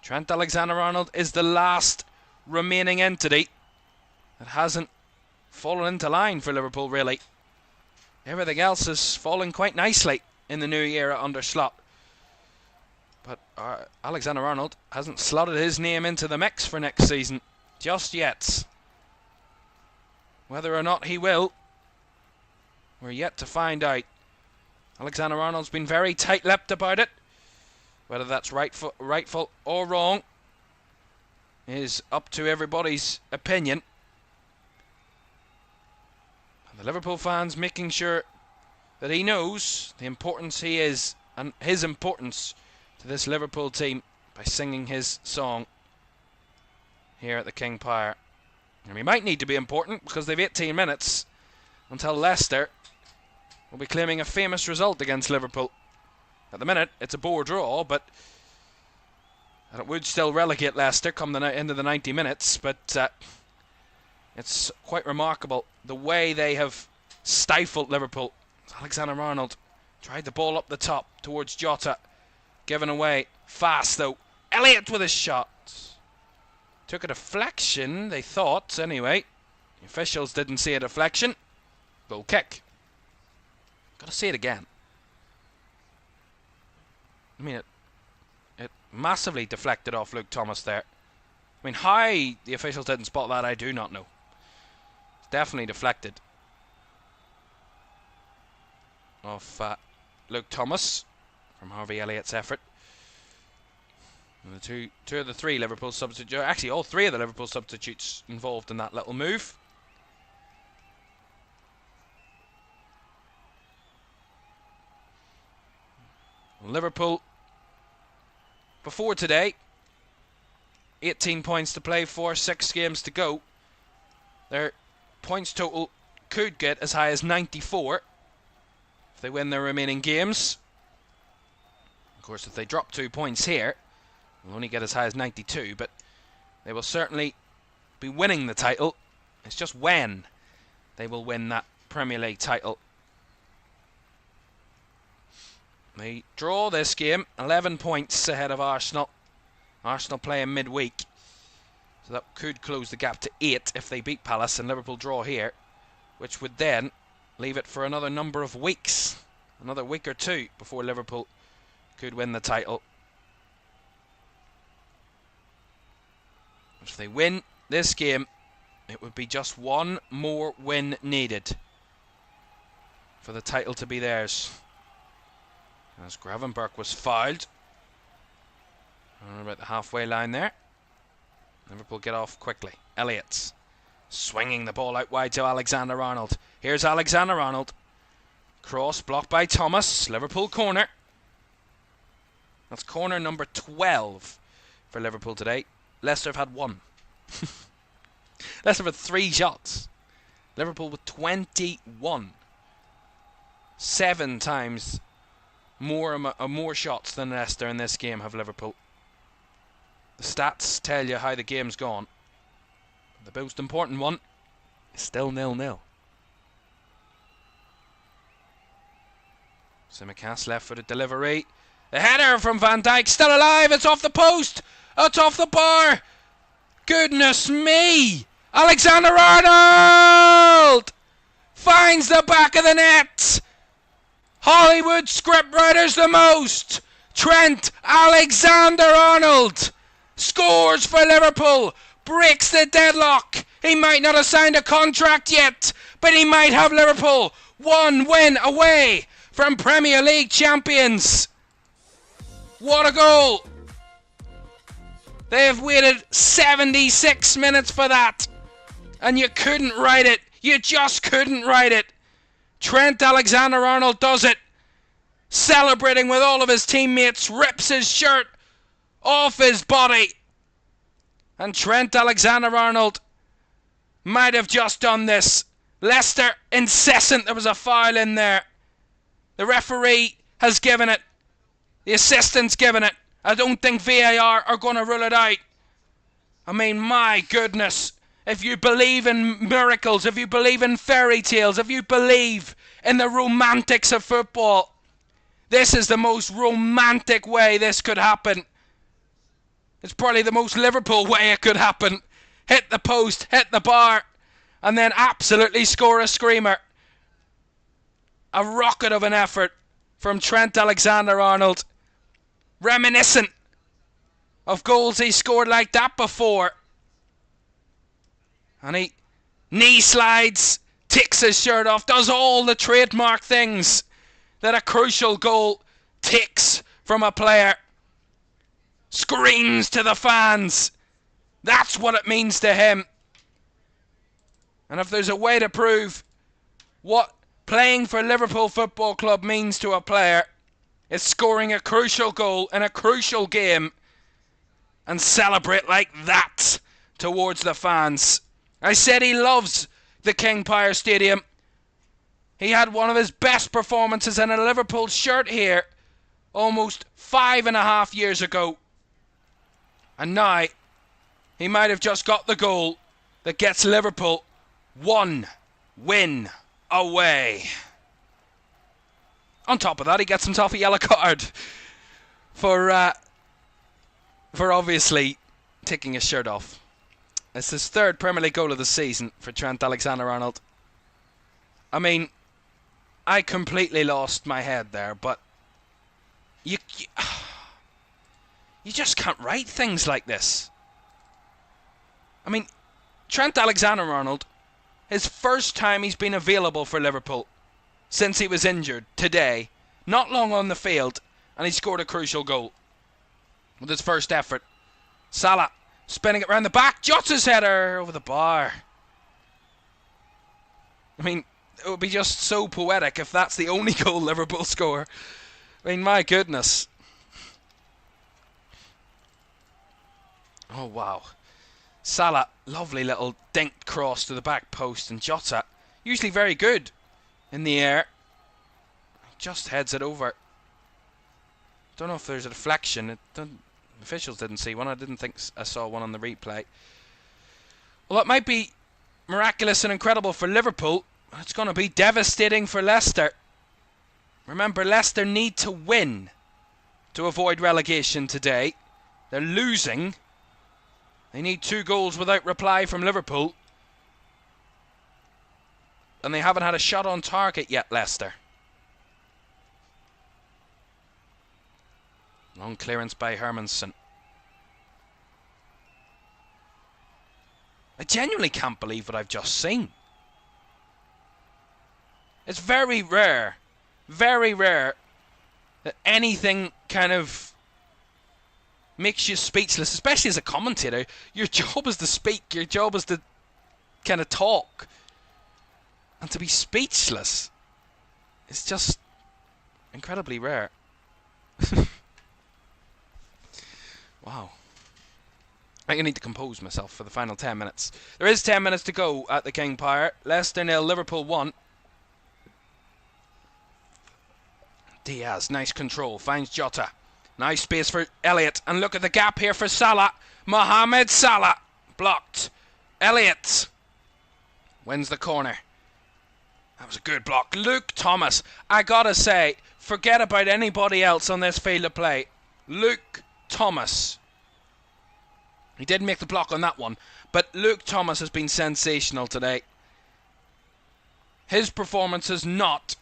Trent Alexander-Arnold is the last remaining entity that hasn't fallen into line for Liverpool, really. Everything else is falling quite nicely in the new era under Slot. But Alexander-Arnold hasn't slotted his name into the mix for next season just yet. Whether or not he will, we're yet to find out. Alexander-Arnold's been very tight-lipped about it. Whether that's rightful or wrong is up to everybody's opinion. And the Liverpool fans making sure that he knows the importance he is and his importance to this Liverpool team by singing his song here at the King Power. And we might need to be important because they've 18 minutes until Leicester will be claiming a famous result against Liverpool. At the minute, it's a bore draw, but and it would still relegate Leicester come the end of the 90 minutes. But it's quite remarkable the way they have stifled Liverpool. Alexander-Arnold tried the ball up the top towards Jota, given away fast though. Elliott with a shot. Took a deflection, they thought, anyway. The officials didn't see a deflection. Goal kick. Gotta see it again. I mean, it massively deflected off Luke Thomas there. I mean, how the officials didn't spot that, I do not know. It's definitely deflected off Luke Thomas from Harvey Elliott's effort. And the two of the three Liverpool substitutes, actually all three of the Liverpool substitutes involved in that little move. Liverpool, before today, 18 points to play for, 6 games to go. Their points total could get as high as 94 if they win their remaining games. Of course, if they drop 2 points here, they'll only get as high as 92, but they will certainly be winning the title. It's just when they will win that Premier League title. They draw this game, 11 points ahead of Arsenal. Arsenal playing midweek, so that could close the gap to 8 if they beat Palace and Liverpool draw here, which would then leave it for another number of weeks, another week or two before Liverpool could win the title. If they win this game, it would be just one more win needed for the title to be theirs. As Gravenberch was fouled about the halfway line there. Liverpool get off quickly. Elliott's swinging the ball out wide to Alexander-Arnold. Here's Alexander-Arnold. Cross blocked by Thomas. Liverpool corner. That's corner number 12 for Liverpool today. Leicester have had 1. Leicester have had 3 shots. Liverpool with 21. 7 times more shots than Leicester in this game have Liverpool. The stats tell you how the game's gone. The most important one is still 0-0. Tsimikas left for the delivery. The header from Van Dijk, still alive. It's off the post. It's off the bar. Goodness me. Alexander-Arnold finds the back of the net. Hollywood scriptwriters the most. Trent Alexander-Arnold scores for Liverpool. Breaks the deadlock. He might not have signed a contract yet, but he might have Liverpool 1 win away from Premier League champions. What a goal! They have waited 76 minutes for that, and you couldn't write it. You just couldn't write it. Trent Alexander-Arnold does it, celebrating with all of his teammates, rips his shirt off his body. And Trent Alexander-Arnold might have just done this. Leicester incessant. There was a foul in there. The referee has given it. The assistant's given it. I don't think VAR are going to rule it out. I mean, my goodness. If you believe in miracles, if you believe in fairy tales, if you believe in the romantics of football, this is the most romantic way this could happen. It's probably the most Liverpool way it could happen. Hit the post, hit the bar, and then absolutely score a screamer. A rocket of an effort from Trent Alexander-Arnold. Reminiscent of goals he scored like that before. And he knee slides, takes his shirt off, does all the trademark things that a crucial goal takes from a player. Screams to the fans. That's what it means to him. And if there's a way to prove what playing for Liverpool Football Club means to a player, it's scoring a crucial goal in a crucial game and celebrate like that towards the fans. I said he loves the King Power Stadium. He had one of his best performances in a Liverpool shirt here almost 5.5 years ago. And now he might have just got the goal that gets Liverpool 1 win away. On top of that, he gets himself a yellow card for obviously taking his shirt off. It's his 3rd Premier League goal of the season for Trent Alexander-Arnold. I mean, I completely lost my head there, but you just can't write things like this. I mean, Trent Alexander-Arnold, his first time he's been available for Liverpool since he was injured today, not long on the field, and he scored a crucial goal with his first effort. Salah spinning it round the back, Jota's header over the bar. I mean, it would be just so poetic if that's the only goal Liverpool score I mean, my goodness. Oh, wow. Salah, lovely little dinked cross to the back post, and Jota, usually very good in the air, just heads it over. Don't know if there's a deflection. Officials didn't see one. I didn't think I saw one on the replay. Well, it might be miraculous and incredible for Liverpool. It's going to be devastating for Leicester. Remember, Leicester need to win to avoid relegation today. They're losing. They need 2 goals without reply from Liverpool. And they haven't had a shot on target yet, Leicester. Long clearance by Hermansen. I genuinely can't believe what I've just seen. It's very rare that anything kind of makes you speechless, especially as a commentator. Your job is to speak, your job is to kind of talk. And to be speechless, it's just incredibly rare. Wow. I need to compose myself for the final 10 minutes. There is 10 minutes to go at the King Power. Leicester 0, Liverpool 1. Diaz, nice control, finds Jota. Nice space for Elliott, and look at the gap here for Salah. Mohamed Salah, blocked. Elliott wins the corner. That was a good block. Luke Thomas, I gotta say, forget about anybody else on this field of play. Luke Thomas. He did make the block on that one, but Luke Thomas has been sensational today. His performance has not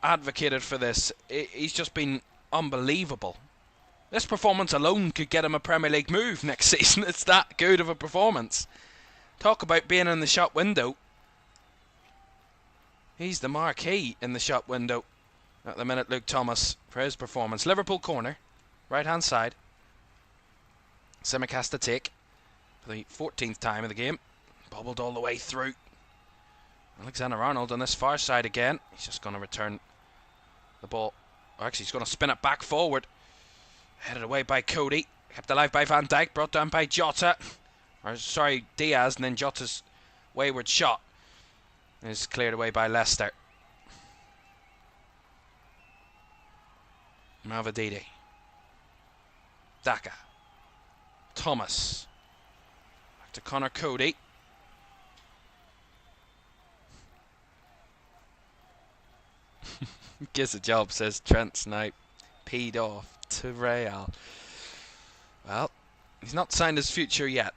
advocated for this. He's just been unbelievable. This performance alone could get him a Premier League move next season. It's that good of a performance. Talk about being in the shop window. He's the marquee in the shop window at the minute, Luke Thomas, for his performance. Liverpool corner, right hand side. Simic has to take for the 14th time of the game. Bobbled all the way through. Alexander-Arnold on this far side again. He's just going to return the ball. Or actually, he's going to spin it back forward. Headed away by Cody. Kept alive by Van Dijk. Brought down by Jota. Or, sorry, Diaz. And then Jota's wayward shot is cleared away by Leicester. Mavididi. Daka. Thomas. Back to Connor Cody. Gives a job, says Trent's now peed off to Real. Well, he's not signed his future yet.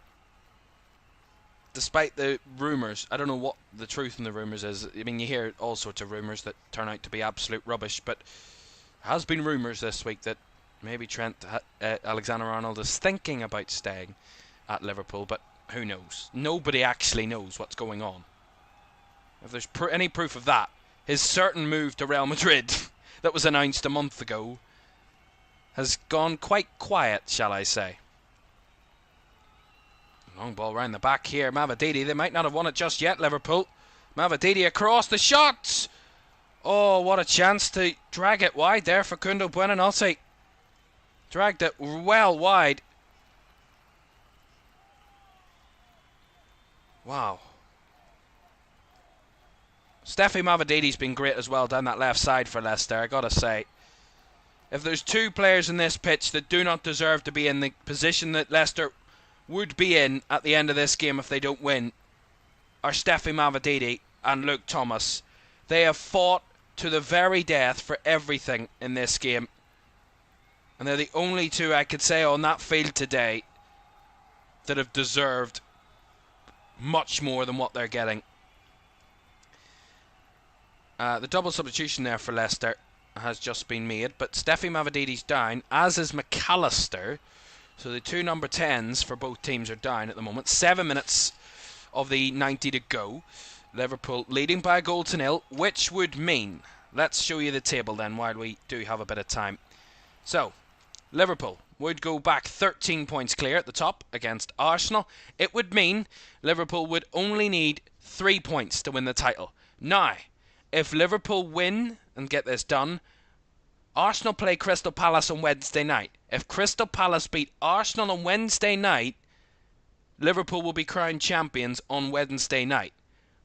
Despite the rumours, I don't know what the truth in the rumours is. I mean, you hear all sorts of rumours that turn out to be absolute rubbish, but there has been rumours this week that maybe Alexander-Arnold is thinking about staying at Liverpool, but who knows? Nobody actually knows what's going on. If there's any proof of that, his certain move to Real Madrid that was announced a month ago has gone quite quiet, shall I say. Long ball round the back here. Mavididi, they might not have won it just yet, Liverpool. Mavididi across the shots. Oh, what a chance to drag it wide there for Facundo Buenanotte. Dragged it well wide. Wow. Steffi Mavididi's been great as well down that left side for Leicester, I gotta say. If there's 2 players in this pitch that do not deserve to be in the position that Leicester would be in at the end of this game if they don't win, are Steffi Mavididi and Luke Thomas. They have fought to the very death for everything in this game. And they're the only 2 I could say on that field today that have deserved much more than what they're getting. The double substitution there for Leicester has just been made, but Steffi Mavididi's down, as is McAllister. So the 2 number 10s for both teams are down at the moment. 7 minutes of the 90 to go. Liverpool leading by a goal to 0, which would mean, let's show you the table then while we do have a bit of time. So, Liverpool would go back 13 points clear at the top against Arsenal. It would mean Liverpool would only need 3 points to win the title. Now, if Liverpool win and get this done, Arsenal play Crystal Palace on Wednesday night. If Crystal Palace beat Arsenal on Wednesday night, Liverpool will be crowned champions on Wednesday night.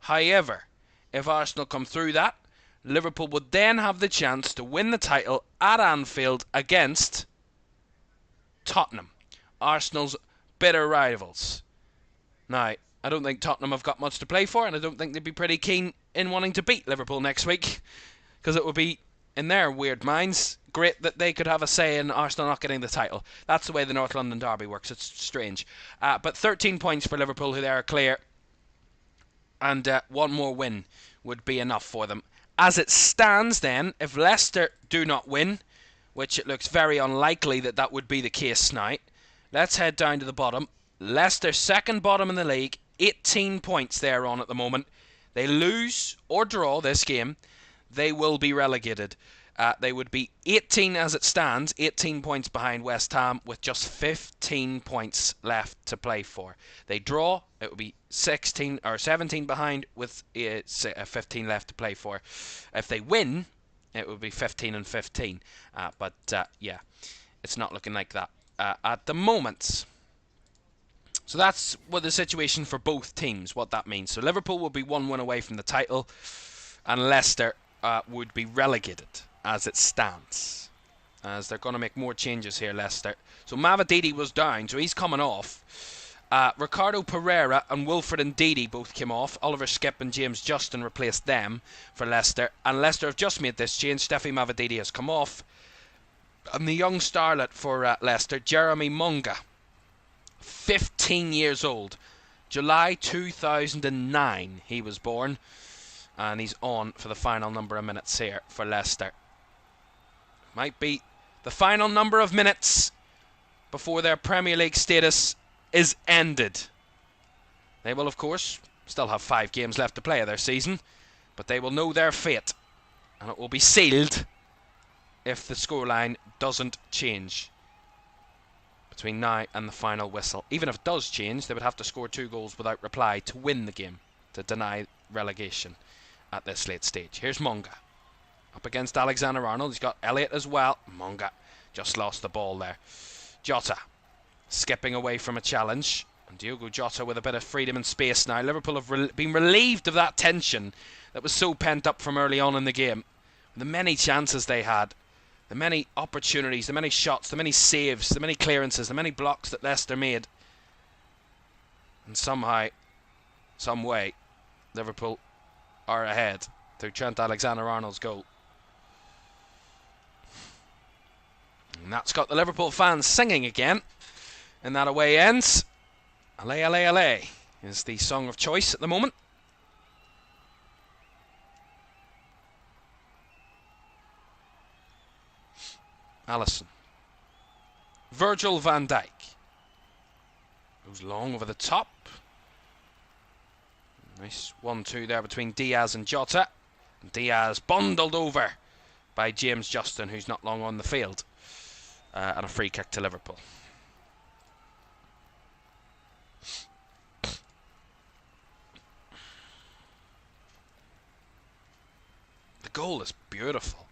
However, if Arsenal come through that, Liverpool would then have the chance to win the title at Anfield against Tottenham, Arsenal's bitter rivals. Now, I don't think Tottenham have got much to play for, and I don't think they'd be pretty keen in wanting to beat Liverpool next week, because it would be, in their weird minds, great that they could have a say in Arsenal not getting the title. That's the way the North London derby works. It's strange. But 13 points for Liverpool, who they are clear, and one more win would be enough for them. As it stands then, if Leicester do not win, which it looks very unlikely that that would be the case tonight, let's head down to the bottom. Leicester second bottom in the league, 18 points they're on at the moment. They lose or draw this game, they will be relegated. They would be 18 as it stands, 18 points behind West Ham with just 15 points left to play for. They draw, it would be 16 or 17 behind with 15 left to play for. If they win, it would be 15 and 15. But yeah, it's not looking like that at the moment. So that's what the situation for both teams, what that means. So Liverpool will be one win away from the title, and Leicester would be relegated as it stands, as they're going to make more changes here, Leicester. So Mavididi was down, so he's coming off. Ricardo Pereira and Wilfred Ndidi both came off. Oliver Skipp and James Justin replaced them for Leicester, and Leicester have just made this change. Steffi Mavididi has come off, and the young starlet for Leicester, Jeremy Munga, 15 years old, July 2009 he was born, and he's on for the final number of minutes here for Leicester. Might be the final number of minutes before their Premier League status is ended. They will, of course, still have 5 games left to play of their season, but they will know their fate, and it will be sealed if the scoreline doesn't change between now and the final whistle. Even if it does change, they would have to score 2 goals without reply to win the game, to deny relegation at this late stage. Here's Munga up against Alexander-Arnold. He's got Elliott as well. Munga just lost the ball there. Jota skipping away from a challenge, and Diogo Jota with a bit of freedom and space now. Liverpool have been relieved of that tension that was so pent up from early on in the game. The many chances they had, the many opportunities, the many shots, the many saves, the many clearances, the many blocks that Leicester made. And somehow, some way, Liverpool are ahead through Trent Alexander-Arnold's goal. And that's got the Liverpool fans singing again. And that away ends. Allez, allez, allez is the song of choice at the moment. Alisson. Virgil van Dijk goes long over the top. Nice 1-2 there between Diaz and Jota. And Diaz bundled over by James Justin, who's not long on the field. And a free kick to Liverpool. The goal is beautiful.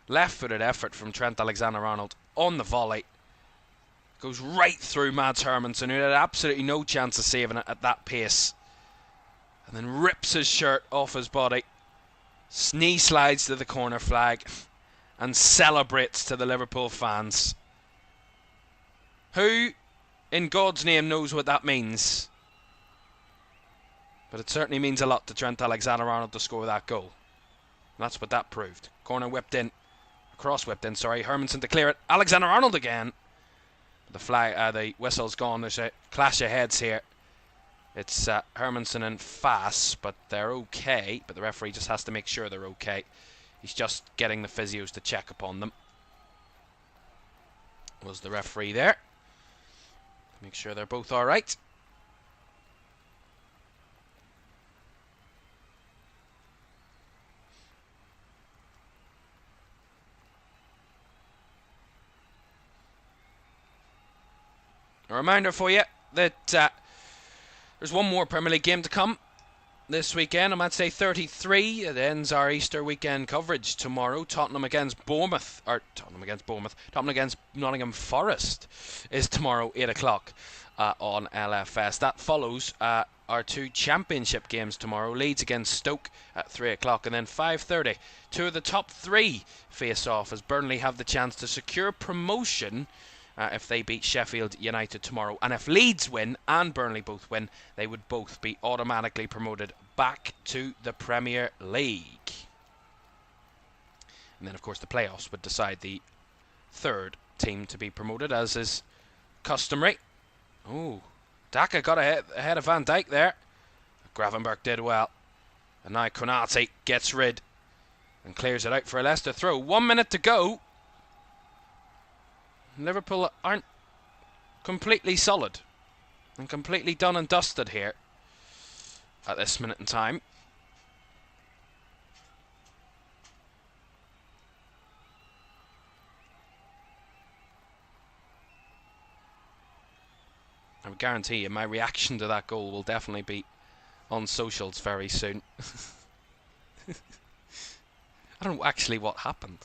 Left-footed effort from Trent Alexander-Arnold on the volley. Goes right through Mads Hermansen, who had absolutely no chance of saving it at that pace. And then rips his shirt off his body. Knee slides to the corner flag. And celebrates to the Liverpool fans. Who, in God's name, knows what that means? But it certainly means a lot to Trent Alexander-Arnold to score that goal. And that's what that proved. Corner whipped in. Cross whipped in, sorry. Hermansen to clear it. Alexander-Arnold again. The whistle's gone. There's a clash of heads here. It's Hermansen and Fass, but they're okay. But the referee just has to make sure they're okay. He's just getting the physios to check upon them. Was the referee there? Make sure they're both alright. A reminder for you that there's one more Premier League game to come. this weekend on Matchday 33. It ends our Easter weekend coverage tomorrow. Tottenham against Nottingham Forest is tomorrow, 8 o'clock on LFS. That follows our two championship games tomorrow. Leeds against Stoke at 3 o'clock, and then 5:30. Two of the top three face off as Burnley have the chance to secure promotion if they beat Sheffield United tomorrow. And if Leeds win and Burnley both win, they would both be automatically promoted back to the Premier League. And then, of course, the playoffs would decide the third team to be promoted, as is customary. Oh, Daka got ahead of Van Dijk there. Gravenberch did well. And now Konate gets rid and clears it out for a Leicester throw. 1 minute to go. Liverpool aren't completely solid and completely done and dusted here at this minute in time. I would guarantee you my reaction to that goal will definitely be on socials very soon. I don't know actually what happened.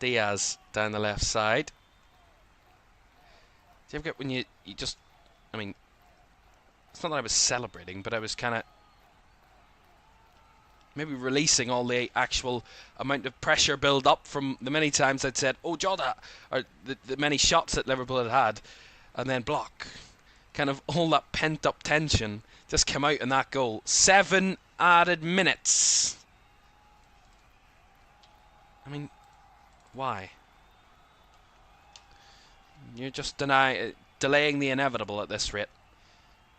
Diaz down the left side. Do you ever get when you just, I mean, it's not that I was celebrating, but I was kind of maybe releasing all the actual amount of pressure build up from the many times I'd said, oh Jota, or the many shots that Liverpool had, and then block. Kind of all that pent up tension just came out in that goal. 7 added minutes. I mean, why? You're just delaying the inevitable at this rate,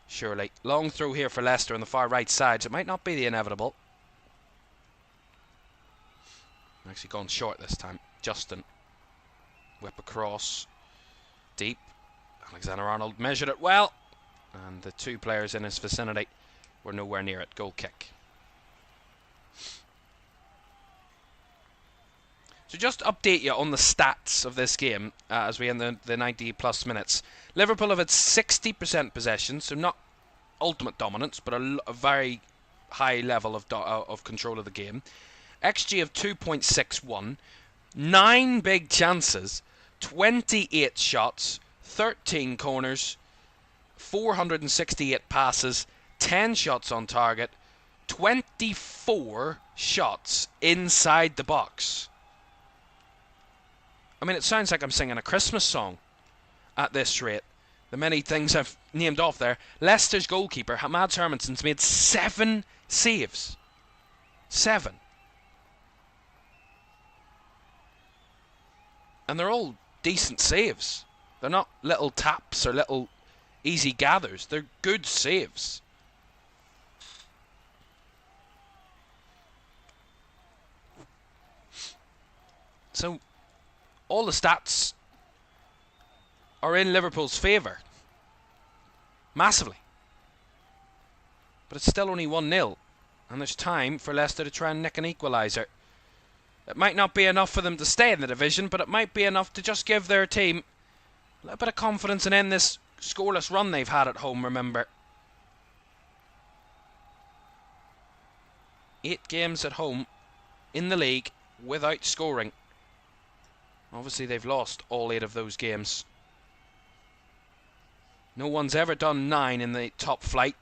surely. Long throw here for Leicester on the far right side, so it might not be the inevitable. Actually gone short this time. Justin. Whip across. Deep. Alexander-Arnold measured it well. And the two players in his vicinity were nowhere near it. Goal kick. So just update you on the stats of this game as we end the 90 plus minutes. Liverpool have had 60% possession, so not ultimate dominance, but a very high level of control of the game. XG of 2.61, 9 big chances, 28 shots, 13 corners, 468 passes, 10 shots on target, 24 shots inside the box. I mean, it sounds like I'm singing a Christmas song at this rate. The many things I've named off there. Leicester's goalkeeper, Mads Hermansen's made 7 saves. 7. And they're all decent saves. They're not little taps or little easy gathers. They're good saves. So all the stats are in Liverpool's favour. Massively. But it's still only 1-0. And there's time for Leicester to try and nick an equaliser. It might not be enough for them to stay in the division, but it might be enough to just give their team a little bit of confidence and end this scoreless run they've had at home, remember. 8 games at home in the league without scoring. Obviously they've lost all 8 of those games. No one's ever done 9 in the top flight.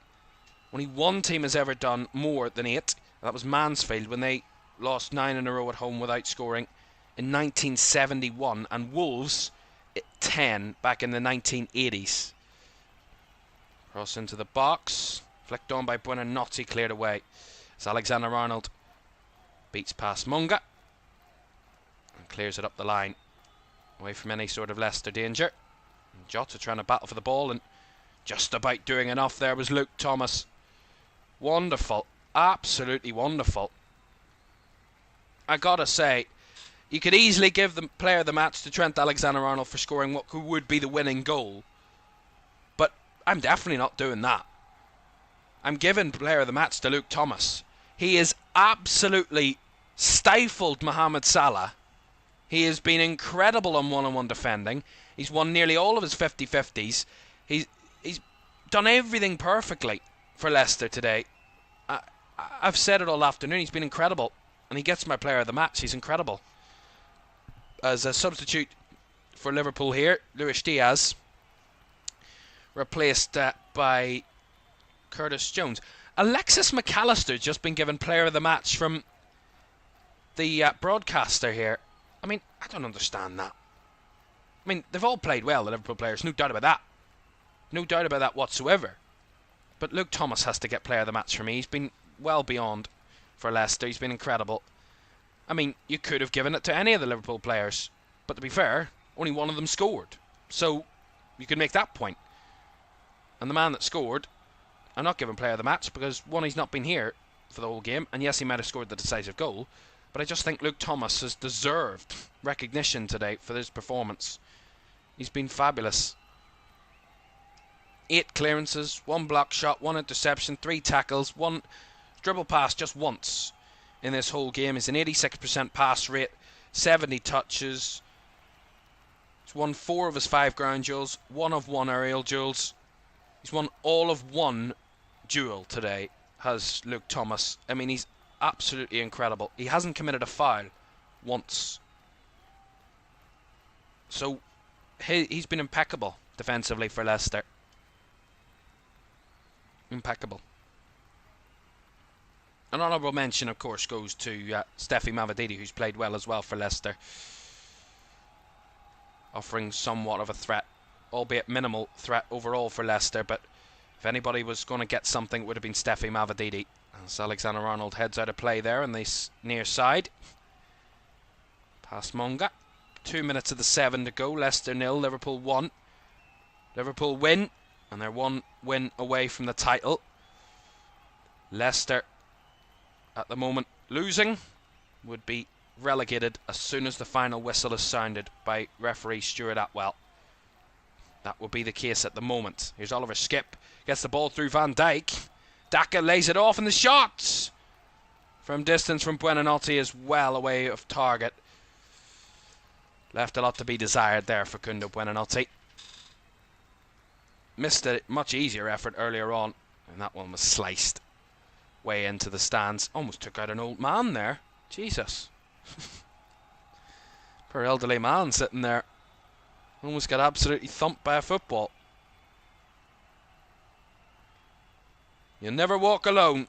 Only one team has ever done more than 8. That was Mansfield when they lost 9 in a row at home without scoring in 1971. And Wolves 10 back in the 1980s. Cross into the box. Flicked on by Buonanotte, cleared away. As Alexander-Arnold beats past Munga. And clears it up the line. Away from any sort of Leicester danger. And Jota trying to battle for the ball, and just about doing enough there was Luke Thomas. Wonderful. Absolutely wonderful. I gotta say, you could easily give the player of the match to Trent Alexander-Arnold for scoring what would be the winning goal. But I'm definitely not doing that. I'm giving player of the match to Luke Thomas. He has absolutely stifled Mohamed Salah. He has been incredible on one-on-one defending. He's won nearly all of his 50-50s. He's done everything perfectly for Leicester today. I've said it all afternoon. He's been incredible. And he gets my player of the match. He's incredible. As a substitute for Liverpool here, Luis Diaz, replaced by Curtis Jones. Alexis McAllister's just been given player of the match from the broadcaster here. I mean, I don't understand that. I mean, they've all played well, the Liverpool players, no doubt about that. No doubt about that whatsoever. But Luke Thomas has to get player of the match for me. He's been well beyond for Leicester. He's been incredible. I mean, you could have given it to any of the Liverpool players. But to be fair, only one of them scored. So, you could make that point. And the man that scored, I'm not giving player of the match because, one, he's not been here for the whole game. And yes, he might have scored the decisive goal. But I just think Luke Thomas has deserved recognition today for his performance. He's been fabulous. 8 clearances, 1 block shot, 1 interception, 3 tackles, 1 dribble pass just once in this whole game. He's an 86% pass rate, 70 touches. He's won 4 of his 5 ground duels, 1 of 1 aerial duels. He's won all of 1 duel today, has Luke Thomas. I mean, he's absolutely incredible. He hasn't committed a foul once. So, he's been impeccable defensively for Leicester. Impeccable. An honourable mention, of course, goes to Steffi Mavididi, who's played well as well for Leicester. Offering somewhat of a threat, albeit minimal threat overall for Leicester, but if anybody was going to get something, it would have been Steffi Mavididi. As Alexander-Arnold heads out of play there on the near side. Past Monga. 2 minutes of the 7 to go. Leicester 0, Liverpool 1. Liverpool win, and they're 1 win away from the title. Leicester, at the moment, losing, would be relegated as soon as the final whistle is sounded by referee Stuart Atwell. That would be the case at the moment. Here's Oliver Skipp. Gets the ball through Van Dijk. Daka lays it off, and the shot from distance from Buonanotte is well away of target. Left a lot to be desired there for Facundo Buonanotte. Missed a much easier effort earlier on, and that one was sliced way into the stands. Almost took out an old man there. Jesus. Poor elderly man sitting there. Almost got absolutely thumped by a football. You'll never walk alone.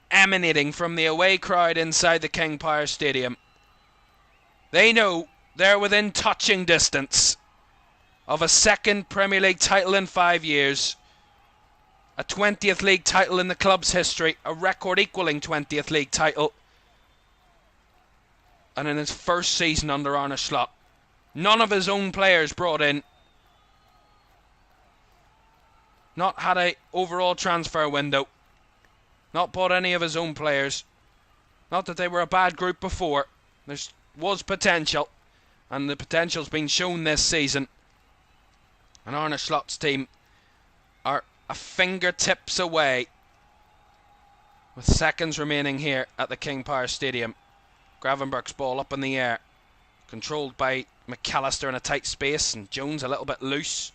Emanating from the away crowd inside the King Power Stadium. They know they're within touching distance of a second Premier League title in 5 years. A 20th league title in the club's history. A record equaling 20th league title. And in his first season under Arne Slot. None of his own players brought in. Not had a overall transfer window. Not bought any of his own players. Not that they were a bad group before. There was potential. And the potential's been shown this season. And Arne Slot's team are a fingertips away. With seconds remaining here at the King Power Stadium. Gravenberch's ball up in the air. Controlled by McAllister in a tight space. And Jones a little bit loose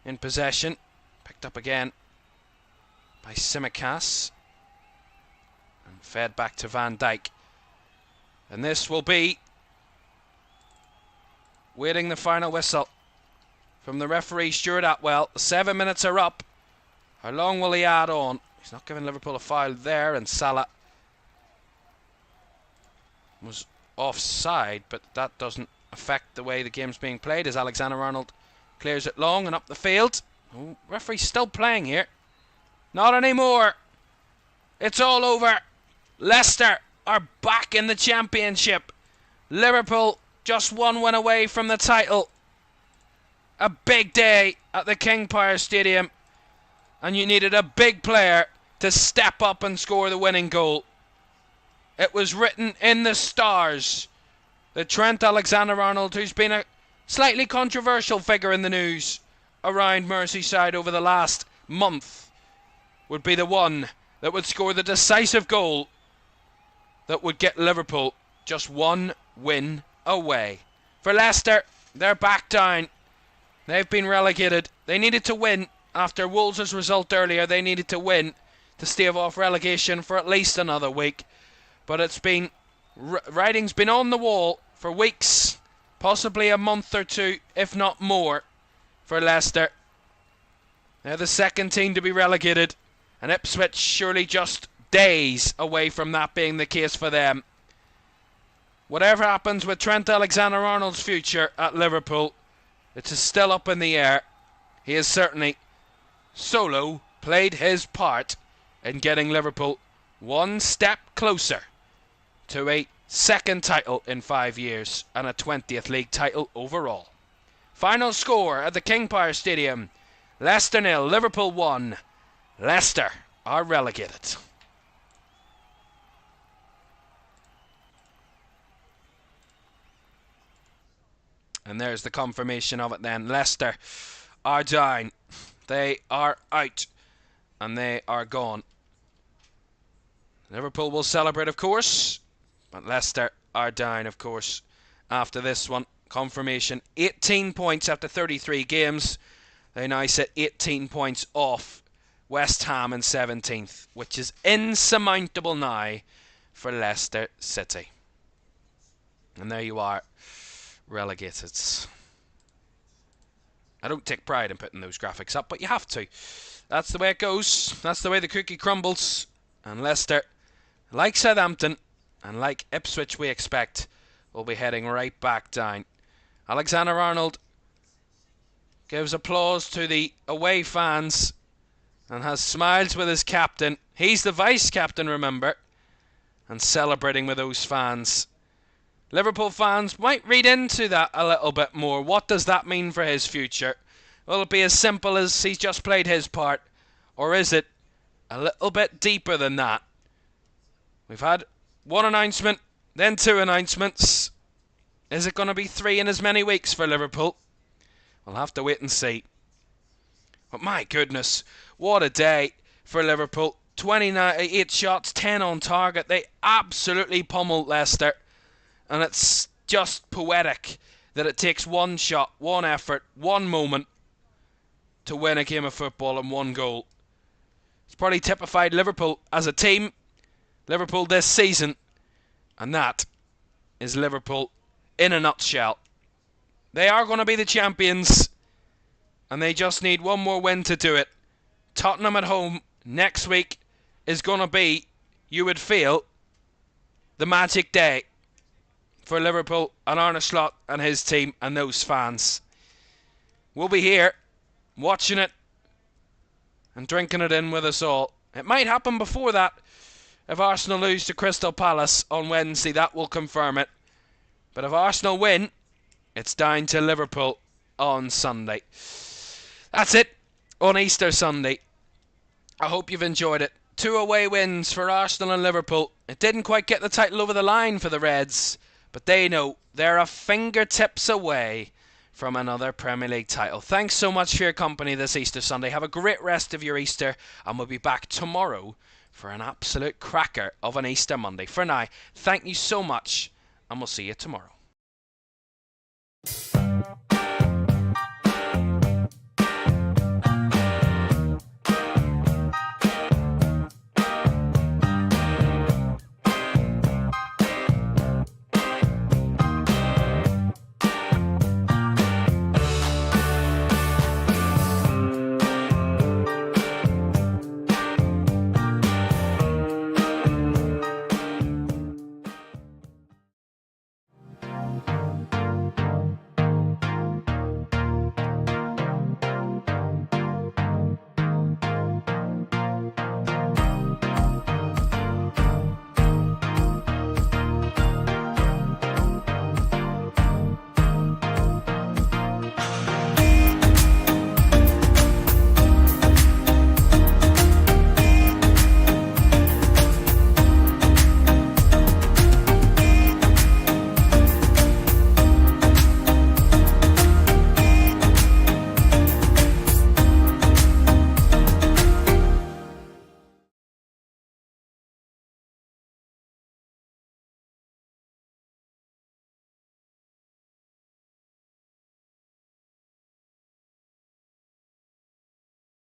in possession. Picked up again by Tsimikas. And fed back to Van Dijk. And this will be waiting the final whistle from the referee Stuart Atwell. The 7 minutes are up. How long will he add on? He's not giving Liverpool a foul there, and Salah was offside, but that doesn't affect the way the game's being played as Alexander-Arnold clears it long and up the field. Oh, referee's still playing here. Not anymore. It's all over. Leicester are back in the Championship. Liverpool just 1 win away from the title. A big day at the King Power Stadium. And you needed a big player to step up and score the winning goal. It was written in the stars that Trent Alexander-Arnold, who's been a slightly controversial figure in the news around Merseyside over the last month, would be the one that would score the decisive goal that would get Liverpool just 1 win away. For Leicester, they're back down. They've been relegated. They needed to win after Wolves' result earlier. They needed to win to stave off relegation for at least another week. But it's been, writing's been on the wall for weeks, possibly a month or two, if not more, for Leicester. They're the second team to be relegated, and Ipswich surely just days away from that being the case for them. Whatever happens with Trent Alexander-Arnold's future at Liverpool, it is still up in the air. He has certainly solo played his part in getting Liverpool one step closer to a second title in 5 years and a 20th league title overall. Final score at the King Power Stadium: Leicester 0, Liverpool 1. Leicester are relegated. And there's the confirmation of it then. Leicester are down. They are out. And they are gone. Liverpool will celebrate, of course. But Leicester are down, of course, after this one. Confirmation. 18 points after 33 games. They now sit 18 points off West Ham in 17th, which is insurmountable now for Leicester City. And there you are, relegated. I don't take pride in putting those graphics up, but you have to. That's the way it goes. That's the way the cookie crumbles. And Leicester, like Southampton and like Ipswich we expect, will be heading right back down. Alexander-Arnold gives applause to the away fans and has smiles with his captain. He's the vice-captain, remember, and celebrating with those fans. Liverpool fans might read into that a little bit more. What does that mean for his future? Will it be as simple as he's just played his part? Or is it a little bit deeper than that? We've had one announcement, then two announcements. Is it going to be 3 in as many weeks for Liverpool? We'll have to wait and see. But my goodness, what a day for Liverpool. 28 shots, 10 on target. They absolutely pummeled Leicester. And it's just poetic that it takes one shot, one effort, one moment to win a game of football and one goal. It's probably typified Liverpool as a team, Liverpool this season, and that is Liverpool in a nutshell. They are going to be the champions, and they just need one more win to do it. Tottenham at home next week is going to be, you would feel, the magic day for Liverpool and Arne Slot and his team and those fans. We'll be here watching it and drinking it in with us all. It might happen before that. If Arsenal lose to Crystal Palace on Wednesday, that will confirm it. But if Arsenal win, it's down to Liverpool on Sunday. That's it on Easter Sunday. I hope you've enjoyed it. 2 away wins for Arsenal and Liverpool. It didn't quite get the title over the line for the Reds, but they know they're a fingertips away from another Premier League title. Thanks so much for your company this Easter Sunday. Have a great rest of your Easter, and we'll be back tomorrow for an absolute cracker of an Easter Monday. For now, thank you so much, and we'll see you tomorrow.